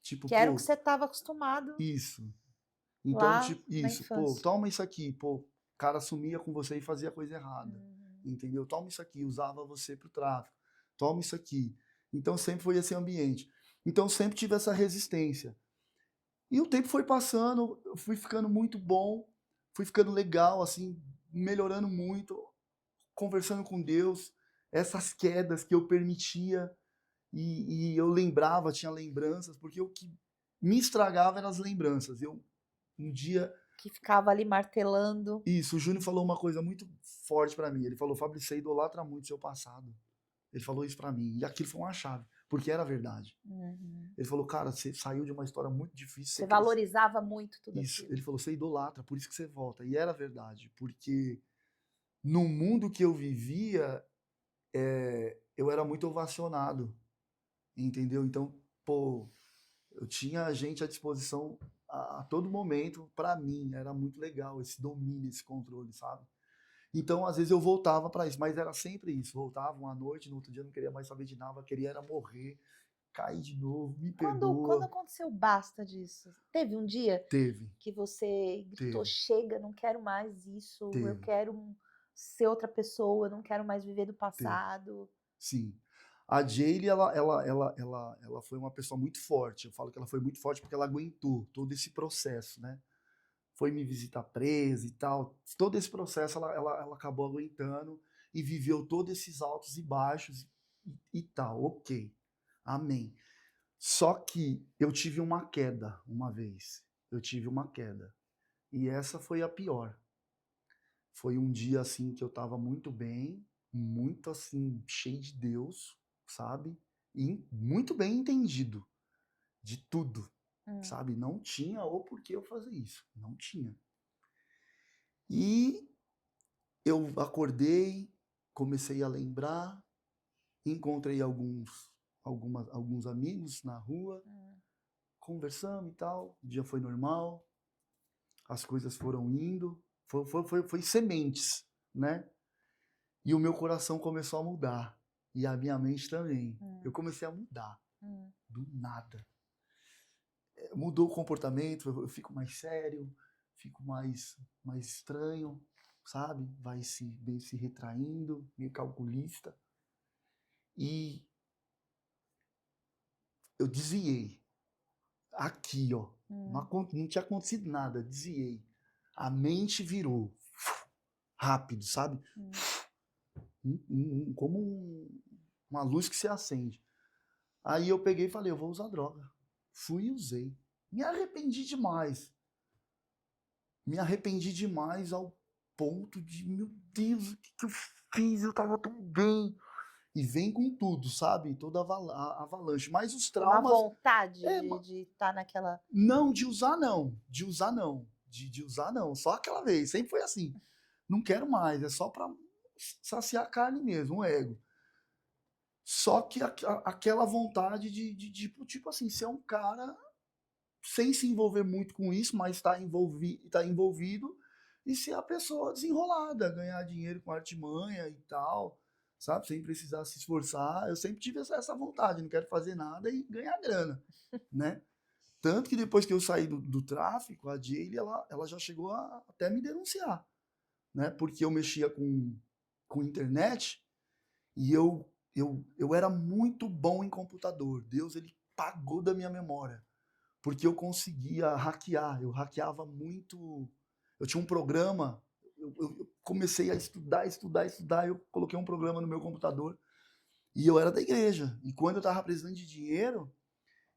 Tipo, Que era o que pô, você estava acostumado isso. Então, lá tipo, na isso, pô, infância. toma isso aqui, pô, o cara sumia com você e fazia coisa errada, Uhum. entendeu? Toma isso aqui, usava você pro tráfico, toma isso aqui. Então sempre foi esse ambiente. Então sempre tive essa resistência. E o tempo foi passando, eu fui ficando muito bom, fui ficando legal, assim, melhorando muito, conversando com Deus, essas quedas que eu permitia e eu lembrava, tinha lembranças, porque o que me estragava eram as lembranças. Eu um dia Que ficava ali martelando. Isso, o Júnior falou uma coisa muito forte pra mim. Ele falou: Fábio, você idolatra muito seu passado. Ele falou isso pra mim. E aquilo foi uma chave, porque era verdade. Uhum. Ele falou: cara, você saiu de uma história muito difícil, você Você cresceu. valorizava muito tudo Isso. aquilo. Ele falou: você idolatra, por isso que você volta. E era verdade, porque no mundo que eu vivia, eu era muito ovacionado, entendeu? Então, pô, eu tinha gente à disposição a todo momento pra mim. Era muito legal esse domínio, esse controle, sabe? Então, às vezes eu voltava para isso, mas era sempre isso. Voltava uma noite, no outro dia não queria mais saber de nada, queria era morrer, cair de novo, me Quando perdoa. aconteceu basta disso? Teve um dia Teve, que você gritou: teve, "Chega, não quero mais isso, eu teve, quero ser outra pessoa, eu não quero mais viver do teve. passado"? Sim. A Jaylee, ela foi uma pessoa muito forte. Eu falo que ela foi muito forte porque ela aguentou todo esse processo, né? Foi me visitar presa e tal. Todo esse processo ela acabou aguentando e viveu todos esses altos e baixos e tal. Ok. Amém. Só que eu tive uma queda uma vez. Eu tive uma queda. E essa foi a pior. Foi um dia assim que eu estava muito bem, muito assim, cheio de Deus, sabe? E muito bem entendido de tudo, Hum. sabe? Não tinha o porquê eu fazer isso. Não tinha. E eu acordei, comecei a lembrar, encontrei alguns amigos na rua, Hum. conversamos e tal. O dia foi normal. As coisas foram indo, foi sementes, né? E o meu coração começou a mudar, e a minha mente também. Eu Hum. comecei a mudar, Hum. do nada. Mudou o comportamento, eu fico mais sério, fico mais estranho, sabe? Bem se retraindo, meio calculista. E eu desviei, aqui, ó. Hum. Não tinha acontecido nada, desviei. A mente virou rápido, sabe? Hum. Como uma luz que se acende. Aí eu peguei e falei, eu vou usar droga. Fui e usei. Me arrependi demais. Me arrependi demais ao ponto de, meu Deus, o que eu fiz? Eu tava tão bem. E vem com tudo, sabe? Toda a avalanche. Mas os Uma traumas. vontade É, de estar naquela. não, de usar não. De usar não. De usar não. Só aquela vez. Sempre foi assim. Não quero mais. É só pra saciar a carne mesmo, o ego. Só que aquela vontade tipo assim, ser um cara sem se envolver muito com isso, mas tá envolvido e ser a pessoa desenrolada, ganhar dinheiro com artimanha e tal, sabe? Sem precisar se esforçar. Eu sempre tive essa vontade, não quero fazer nada e ganhar grana, né? Tanto que depois que eu saí do tráfico, a Jaylee, ela já chegou a até me denunciar, né? Porque eu mexia com internet e eu era muito bom em computador. Deus, ele pagou da minha memória. porque eu conseguia hackear, eu hackeava muito. Eu tinha um programa, eu comecei a estudar, eu coloquei um programa no meu computador e eu era da igreja. E quando eu estava precisando de dinheiro,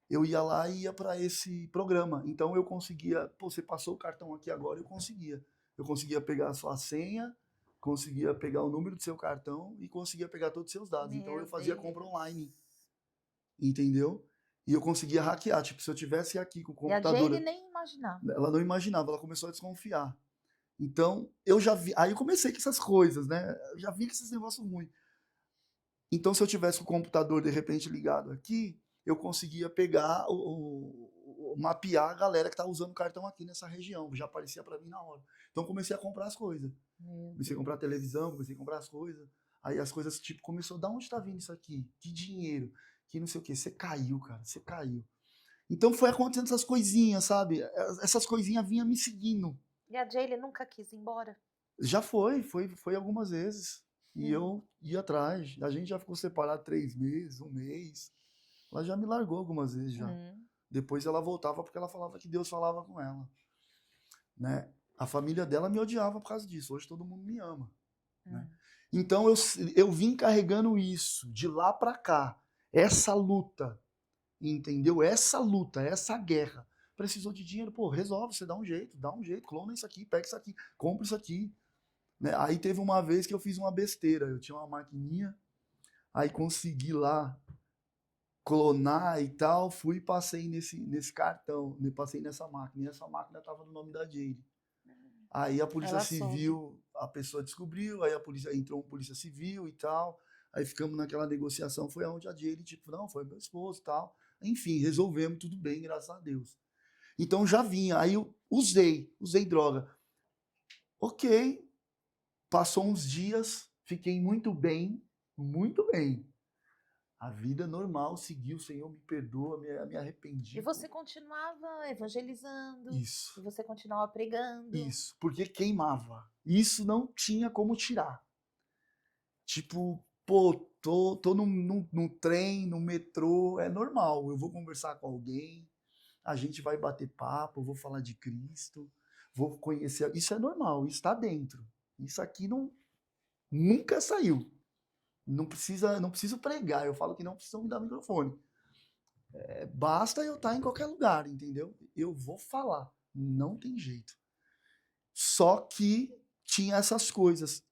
eu ia lá e ia para esse programa. Então eu conseguia, pô, você passou o cartão aqui agora, eu conseguia. Eu conseguia pegar a sua senha, conseguia pegar o número do seu cartão e conseguia pegar todos os seus dados. Então eu Meu fazia compra Deus. online, entendeu? E eu conseguia hackear. Tipo, se eu tivesse aqui com o E a Jaylee computador, nem imaginava. ela não imaginava, ela começou a desconfiar. Então, eu já vi. Aí eu comecei com essas coisas, né? Eu já vi que esses negócios ruins. Então, se eu tivesse o computador de repente ligado aqui, eu conseguia pegar, mapear a galera que tá usando o cartão aqui nessa região. Já aparecia para mim na hora. Então, comecei a comprar as coisas. Meu Comecei a comprar Deus. televisão, comecei a comprar as coisas. Aí as coisas, tipo, começou, da onde tá vindo isso aqui? Que dinheiro? Que não sei o quê. Você caiu, cara, você caiu. Então foi acontecendo essas coisinhas, sabe? Essas coisinhas vinham me seguindo. E a Jaylee nunca quis ir embora? Já foi algumas vezes. E Hum. eu ia atrás. A gente já ficou separado 3 meses, um mês. Ela já me largou algumas vezes já. Hum. Depois ela voltava porque ela falava que Deus falava com ela, né? A família dela me odiava por causa disso. Hoje todo mundo me ama, né? Hum. Então eu vim carregando isso de lá para cá. Essa luta, entendeu? Essa luta, essa guerra. Precisou de dinheiro, pô, resolve, você dá um jeito, clona isso aqui, pega isso aqui, compra isso aqui. Né? Aí teve uma vez que eu fiz uma besteira, eu tinha uma maquininha, aí consegui lá clonar e tal, fui e passei nesse cartão, passei nessa máquina, e essa máquina estava no nome da Jade. Aí a polícia Ela soube. civil, a pessoa descobriu, aí a polícia entrou um polícia civil e tal, aí ficamos naquela negociação, foi onde a Jade, tipo, não, foi meu esposo e tal. Enfim, resolvemos tudo bem, graças a Deus. Então já vinha, aí eu usei droga. Ok, passou uns dias, fiquei muito bem, muito bem. A vida normal seguiu, o Senhor me perdoa, me E arrependi. você continuava evangelizando, e Isso, você continuava pregando. isso, porque queimava. Isso não tinha como tirar. Tipo, pô, tô no trem, no metrô, é normal. Eu vou conversar com alguém, a gente vai bater papo, eu vou falar de Cristo, vou conhecer. Isso é normal, isso está dentro. Isso aqui nunca saiu. Não preciso pregar, eu falo que não precisam me dar microfone. Basta eu estar em qualquer lugar, entendeu? Eu vou falar, não tem jeito. Só que tinha essas coisas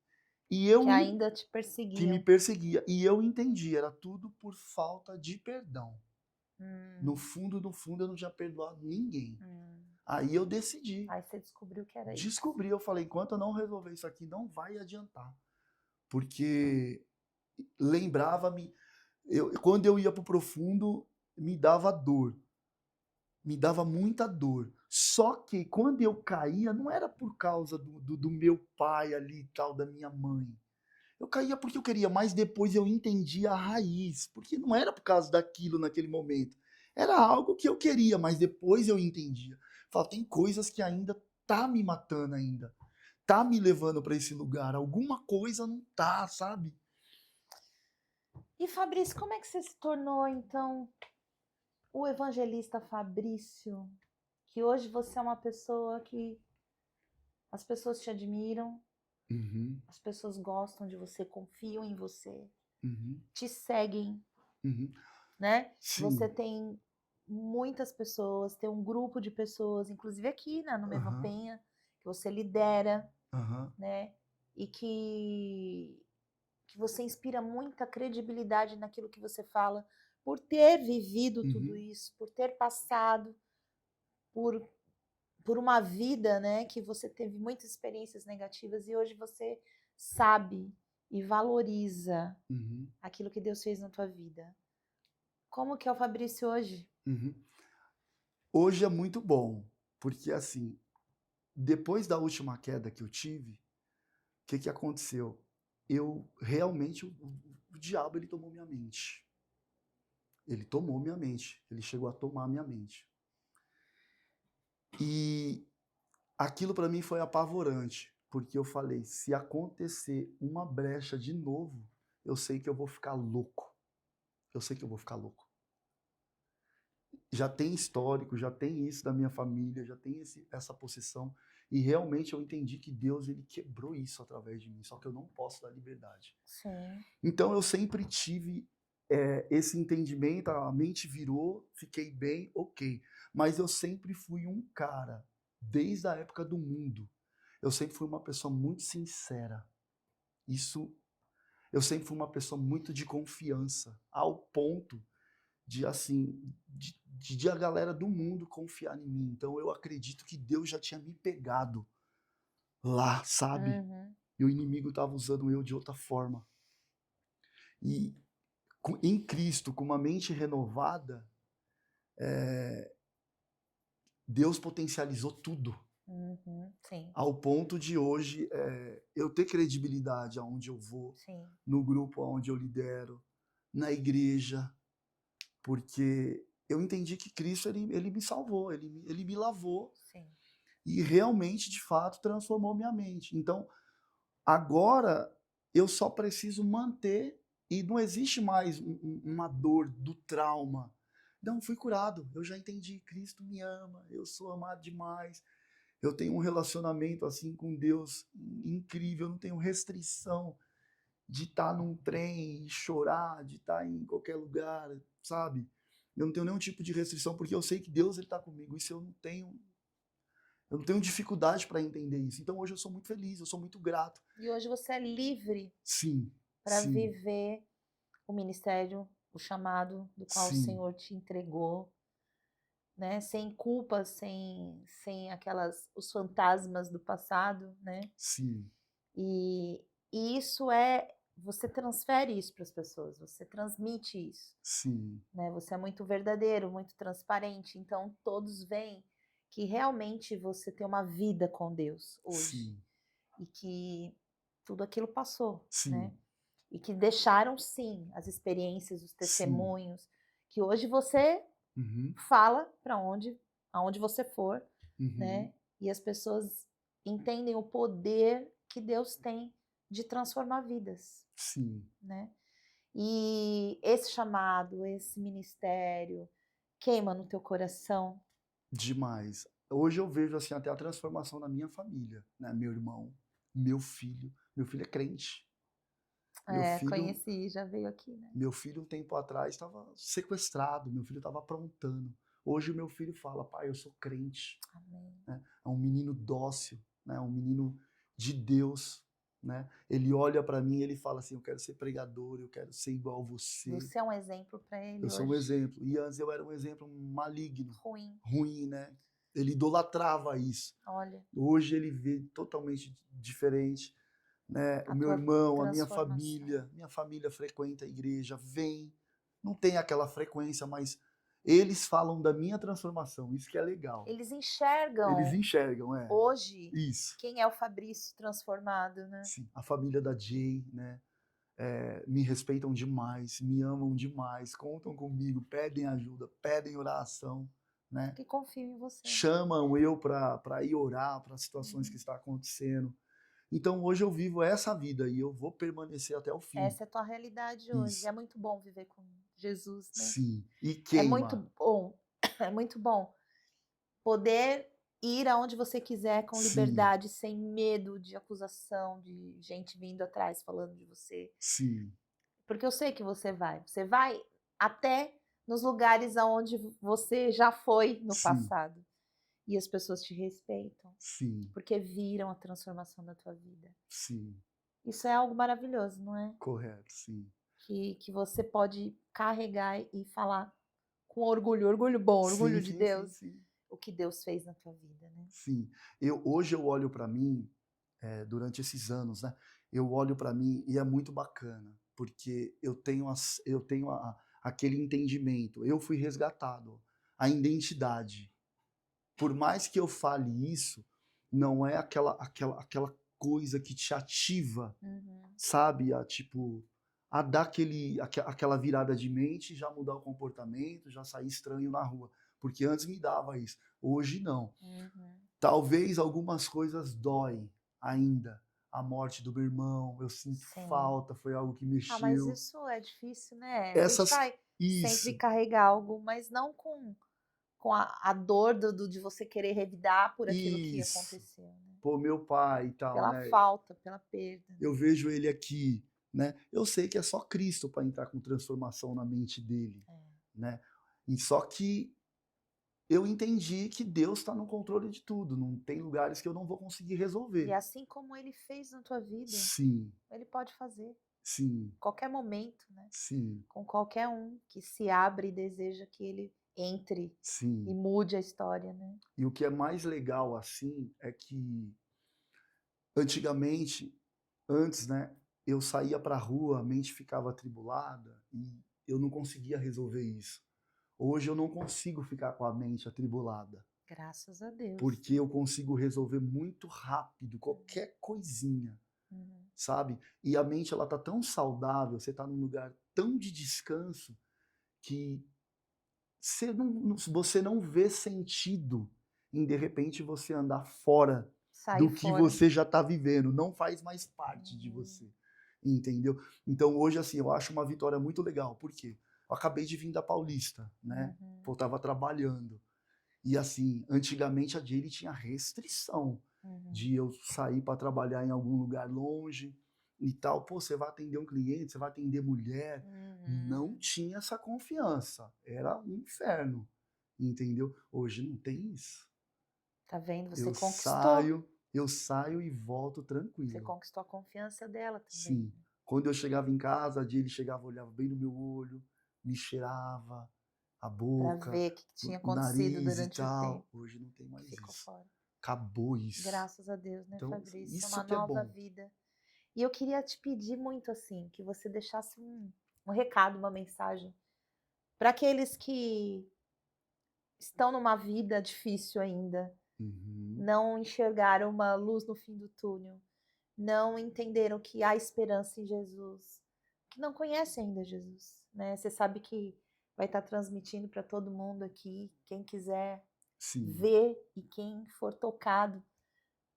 e Que ainda te que me perseguiam. perseguia e eu entendi, era tudo por falta de perdão. Hum. No fundo eu não tinha perdoado ninguém. Hum. Aí eu decidi, Aí você descobriu que era isso. descobri, eu falei, enquanto eu não resolver isso aqui, não vai adiantar. Porque lembrava-me, quando eu ia pro profundo, me dava dor. Me dava muita dor. Só que quando eu caía, não era por causa do meu pai ali e tal, da minha mãe. Eu caía porque eu queria, mas depois eu entendi a raiz. Porque não era por causa daquilo naquele momento. Era algo que eu queria, mas depois eu entendia. Falei, tem coisas que ainda tá me matando ainda. Tá me levando para esse lugar. Alguma coisa não tá, sabe? E Fabrício, como é que você se tornou, então, o evangelista Fabrício? Que hoje você é uma pessoa que as pessoas te admiram, Uhum, as pessoas gostam de você, confiam em você, uhum, te seguem, uhum. né? Você Sim. tem muitas pessoas, tem um grupo de pessoas, inclusive aqui, né, no Meva Aham, Penha, que você lidera, aham. né? E que você inspira muita credibilidade naquilo que você fala, por ter vivido tudo Uhum, isso, por ter passado por, por uma vida, né, que você teve muitas experiências negativas e hoje você sabe e valoriza uhum, aquilo que Deus fez na tua vida. Como que é o Fabrício hoje? uhum. Hoje é muito bom, porque assim, depois da última queda que eu tive, o que que aconteceu? Eu realmente, o diabo ele tomou minha mente. Ele tomou minha mente. Ele chegou a tomar minha mente. E aquilo para mim foi apavorante, porque eu falei, se acontecer uma brecha de novo, eu sei que eu vou ficar louco. Eu sei que eu vou ficar louco. já tem histórico, já tem isso da minha família, já tem essa possessão. E realmente eu entendi que Deus ele quebrou isso através de mim, só que eu não posso dar liberdade. Sim. Então eu sempre tive esse entendimento, a mente virou, fiquei bem, ok. Mas eu sempre fui um cara, desde a época do mundo, eu sempre fui uma pessoa muito sincera. Isso, eu sempre fui uma pessoa muito de confiança, ao ponto de assim, de a galera do mundo confiar em mim. Então eu acredito que Deus já tinha me pegado lá, sabe? Uhum. E o inimigo estava usando eu de outra forma. E em Cristo, com uma mente renovada, Deus potencializou tudo. Uhum. Sim. Ao ponto de hoje eu ter credibilidade aonde eu vou, Sim. no grupo aonde eu lidero, na igreja, porque eu entendi que Cristo ele me salvou, ele me lavou Sim. e realmente, de fato, transformou minha mente. Então, agora eu só preciso manter e não existe mais uma dor do trauma. Não, fui curado, eu já entendi, Cristo me ama, eu sou amado demais, eu tenho um relacionamento assim com Deus incrível, eu não tenho restrição de estar num trem e chorar, de estar em qualquer lugar, sabe? Eu não tenho nenhum tipo de restrição porque eu sei que Deus ele está comigo. Isso eu não tenho dificuldade para entender isso. Então hoje eu sou muito feliz, eu sou muito grato. E hoje você é livre Sim, para sim, viver o ministério, o chamado do qual o sim, Senhor te entregou, né? Sem culpas, sem aquelas os fantasmas do passado, né? sim, E, e isso é você transfere isso para as pessoas, você transmite isso, sim, né? Você é muito verdadeiro, muito transparente, então todos veem que realmente você tem uma vida com Deus hoje sim, e que tudo aquilo passou, né? sim, E que deixaram sim as experiências, os sim. testemunhos, que hoje você Uhum, fala para onde, aonde você for, uhum, né? E as pessoas entendem o poder que Deus tem de transformar vidas, sim, né? E esse chamado, esse ministério queima no teu coração. demais. Hoje eu vejo assim até a transformação na minha família, né? Meu irmão, meu filho é crente. Meu É, filho conheci, já veio aqui, né? Meu filho, um tempo atrás, estava sequestrado, meu filho estava aprontando. Hoje o meu filho fala, pai, eu sou crente. Amém. Né? É um menino dócil, né? Um menino de Deus. Né? Ele olha para mim e ele fala assim, eu quero ser pregador, eu quero ser igual a você. Você é um exemplo para Eu ele sou um hoje. exemplo. E antes eu era um exemplo maligno, Ruim, ruim, né? Ele idolatrava isso. olha, Hoje ele vê totalmente diferente, né? O a meu tua irmão, a transformação. minha família frequenta a igreja, vem, não tem aquela frequência, mas eles falam da minha transformação, isso que é legal. Eles Eles enxergam enxergam, hoje isso. quem é o Fabrício transformado, né? Sim, a família da Jay, né? Me respeitam demais, me amam demais, contam comigo, pedem ajuda, pedem oração, né? Que confiam em você. Chamam eu para ir orar para situações que Uhum. estão acontecendo. Então hoje eu vivo essa vida e eu vou permanecer até o fim. Essa é a tua realidade hoje. Isso. É muito bom viver com Jesus, né? Sim. E É muito queima. bom, é muito bom poder ir aonde você quiser com Sim. liberdade, sem medo de acusação, de gente vindo atrás falando de você. Sim. Porque eu sei que você vai. Você vai até nos lugares aonde você já foi no Sim. passado. E as pessoas te respeitam, Sim. porque viram a transformação da tua vida. Sim. Isso é algo maravilhoso, não é? Correto, sim. Que você pode carregar e falar com orgulho, orgulho bom, Sim, orgulho de sim, sim, Deus, sim. o que Deus fez na tua vida, né? Sim. Hoje eu olho para mim, durante esses anos, né? Eu olho para mim e é muito bacana, porque eu tenho aquele entendimento. Eu fui resgatado. A identidade. Por mais que eu fale isso, não é aquela coisa que te ativa, Uhum. sabe? A dar aquela virada de mente, já mudar o comportamento, já sair estranho na rua. Porque antes me dava isso. Hoje não. Uhum. Talvez algumas coisas doem ainda. A morte do meu irmão, eu sinto Sim. falta, foi algo que Ah, mas mexeu. isso é difícil, né? A gente Essas. vai sempre Isso. carregar algo, mas não com com a dor de você querer revidar por aquilo que Isso. aconteceu, né? Pô, meu pai e tal, Pela né? falta, pela perda. Eu vejo ele aqui, né? Eu sei que é só Cristo para entrar com transformação na mente dele, É. né? E só que eu entendi que Deus está no controle de tudo. Não tem lugares que eu não vou conseguir E resolver. assim como ele fez na tua vida, Sim, ele pode fazer. sim, Qualquer momento, né? sim, Com qualquer um que se abre e deseja que ele entre e sim. mude a história, né? E o que é mais legal assim é que antigamente, antes, né, eu saía para a rua, a mente ficava atribulada e eu não conseguia resolver isso. Hoje eu não consigo ficar com a mente atribulada, Graças a Deus. porque eu consigo resolver muito rápido qualquer coisinha, Uhum. sabe? E a mente ela tá tão saudável, você tá num lugar tão de descanso que você não vê sentido em de repente você andar fora Sair do que fora. você já está vivendo, não faz mais parte de Uhum. você, entendeu? Então hoje assim, eu acho uma vitória muito legal, por quê? Eu acabei de vir da Paulista, né? Uhum. Eu estava trabalhando. E assim, antigamente a Jaylee tinha restrição Uhum. de eu sair para trabalhar em algum lugar longe e tal. Pô, você vai atender um cliente, você vai atender mulher. Não Uhum. tinha essa confiança. Era um inferno, entendeu? Hoje não tem isso. Tá vendo? Você Eu conquistou. saio, eu saio e volto Você tranquilo. conquistou a confiança dela também. Sim. Quando eu chegava em casa, a Jaylee chegava, olhava bem no meu olho, me cheirava a Pra boca, ver o que tinha o acontecido nariz e durante o tempo tal. Hoje não tem que mais ficou isso. fora. Acabou isso. Graças a Deus, né, Então, Fabrício? É isso uma que é nova bom. vida. E eu queria te pedir muito assim, que você deixasse um recado, uma mensagem para aqueles que estão numa vida difícil ainda, Uhum. não enxergaram uma luz no fim do túnel, não entenderam que há esperança em Jesus, que não conhecem ainda Jesus, né? Você sabe que vai estar transmitindo para todo mundo aqui, quem quiser Sim. ver e quem for tocado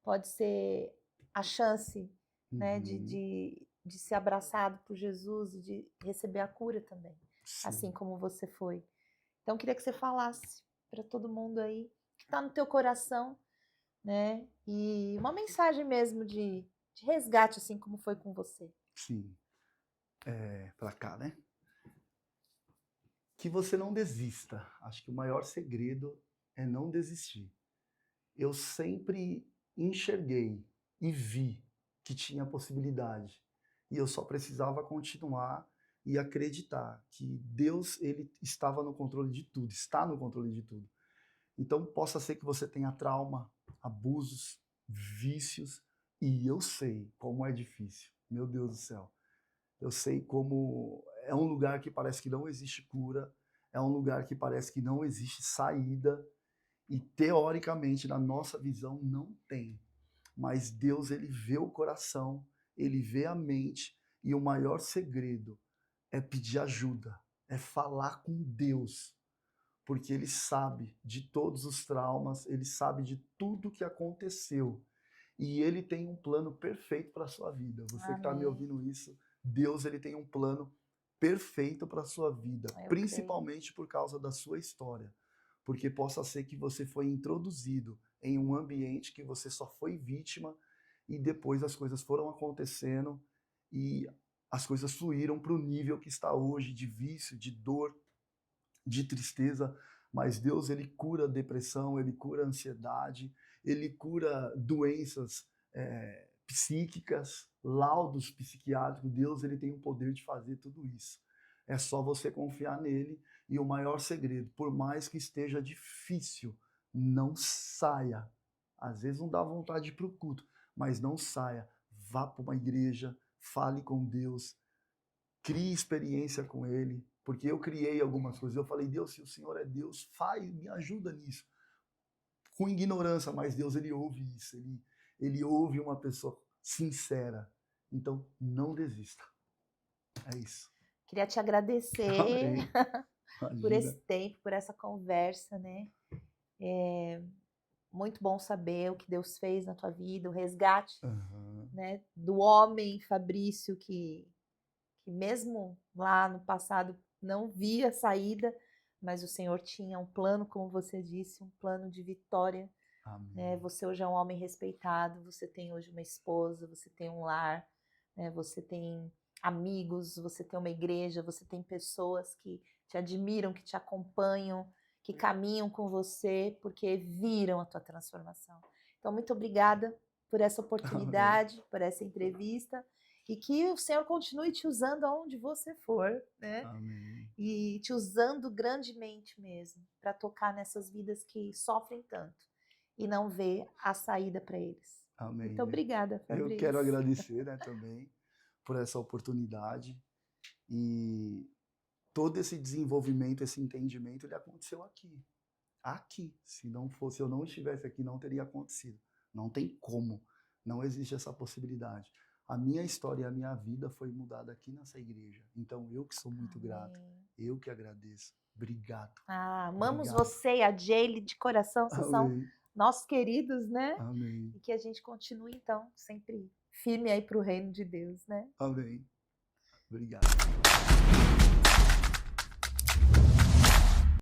pode ser a chance, né, Uhum. de ser abraçado por Jesus e de receber a cura também, assim Sim. como você foi. Então, eu queria que você falasse para todo mundo aí que está no teu coração, né? E uma mensagem mesmo de resgate, assim como foi com você. Sim. Pra cá, né? Que você não desista. Acho que o maior segredo é não desistir. Eu sempre enxerguei e vi que tinha possibilidade. E eu só precisava continuar e acreditar que Deus ele estava no controle de tudo, está no controle de tudo. Então possa ser que você tenha trauma, abusos, vícios, e eu sei como é difícil. Meu Deus do céu. Eu sei como é um lugar que parece que não existe cura, é um lugar que parece que não existe saída, e teoricamente, na nossa visão, não tem. Mas Deus, ele vê o coração, ele vê a mente, e o maior segredo é pedir ajuda, é falar com Deus, porque ele sabe de todos os traumas, ele sabe de tudo que aconteceu. E ele tem um plano perfeito para a sua vida. Você que está me Amém. ouvindo isso, Deus ele tem um plano perfeito para a sua vida, Eu creio. principalmente por causa da sua história. Porque possa ser que você foi introduzido em um ambiente que você só foi vítima e depois as coisas foram acontecendo e as coisas fluíram para o nível que está hoje de vício, de dor, de tristeza, mas Deus ele cura a depressão, ele cura a ansiedade, ele cura doenças psíquicas, laudos psiquiátricos. Deus ele tem o poder de fazer tudo isso. É só você confiar nele e o maior segredo, por mais que esteja difícil, não saia. Às vezes não dá vontade de ir para o culto, mas não saia. Vá para uma igreja, fale com Deus, crie experiência com ele, porque eu criei algumas coisas. Eu falei, Deus, se o Senhor é Deus, faz, me ajuda nisso. Com ignorância, mas Deus, ele ouve isso. Ele ouve uma pessoa sincera. Então, não desista. É isso. Queria te agradecer Amém. por esse Imagina. tempo, por essa conversa, né? Muito bom saber o que Deus fez na tua vida, o resgate, Uhum. né, do homem Fabrício que mesmo lá no passado não via saída, mas o Senhor tinha um plano, como você disse, um plano de vitória. Amém. Você hoje é um homem respeitado, você tem hoje uma esposa, você tem um lar, você tem amigos, você tem uma igreja, você tem pessoas que te admiram, que te acompanham, que caminham com você, porque viram a tua transformação. Então, muito obrigada por essa oportunidade, por essa entrevista, e que o Senhor continue te usando aonde você for, né? Amém. E te usando grandemente mesmo, para tocar nessas vidas que sofrem tanto e não vê a saída para eles. Amém. Muito obrigada, Fabrício. Eu quero agradecer, né, também por essa oportunidade, e todo esse desenvolvimento, esse entendimento, ele aconteceu aqui. Aqui. Se não fosse, eu não estivesse aqui, não teria acontecido. Não tem como. Não existe essa possibilidade. A minha história e a minha vida foi mudada aqui nessa igreja. Então, eu que sou muito grato. Eu que agradeço. Obrigado. Amamos Obrigado. você e a Jaylee de coração. Vocês são nossos queridos, né? Amém. E que a gente continue, então, sempre firme aí para o reino de Deus, né? Amém. Obrigado.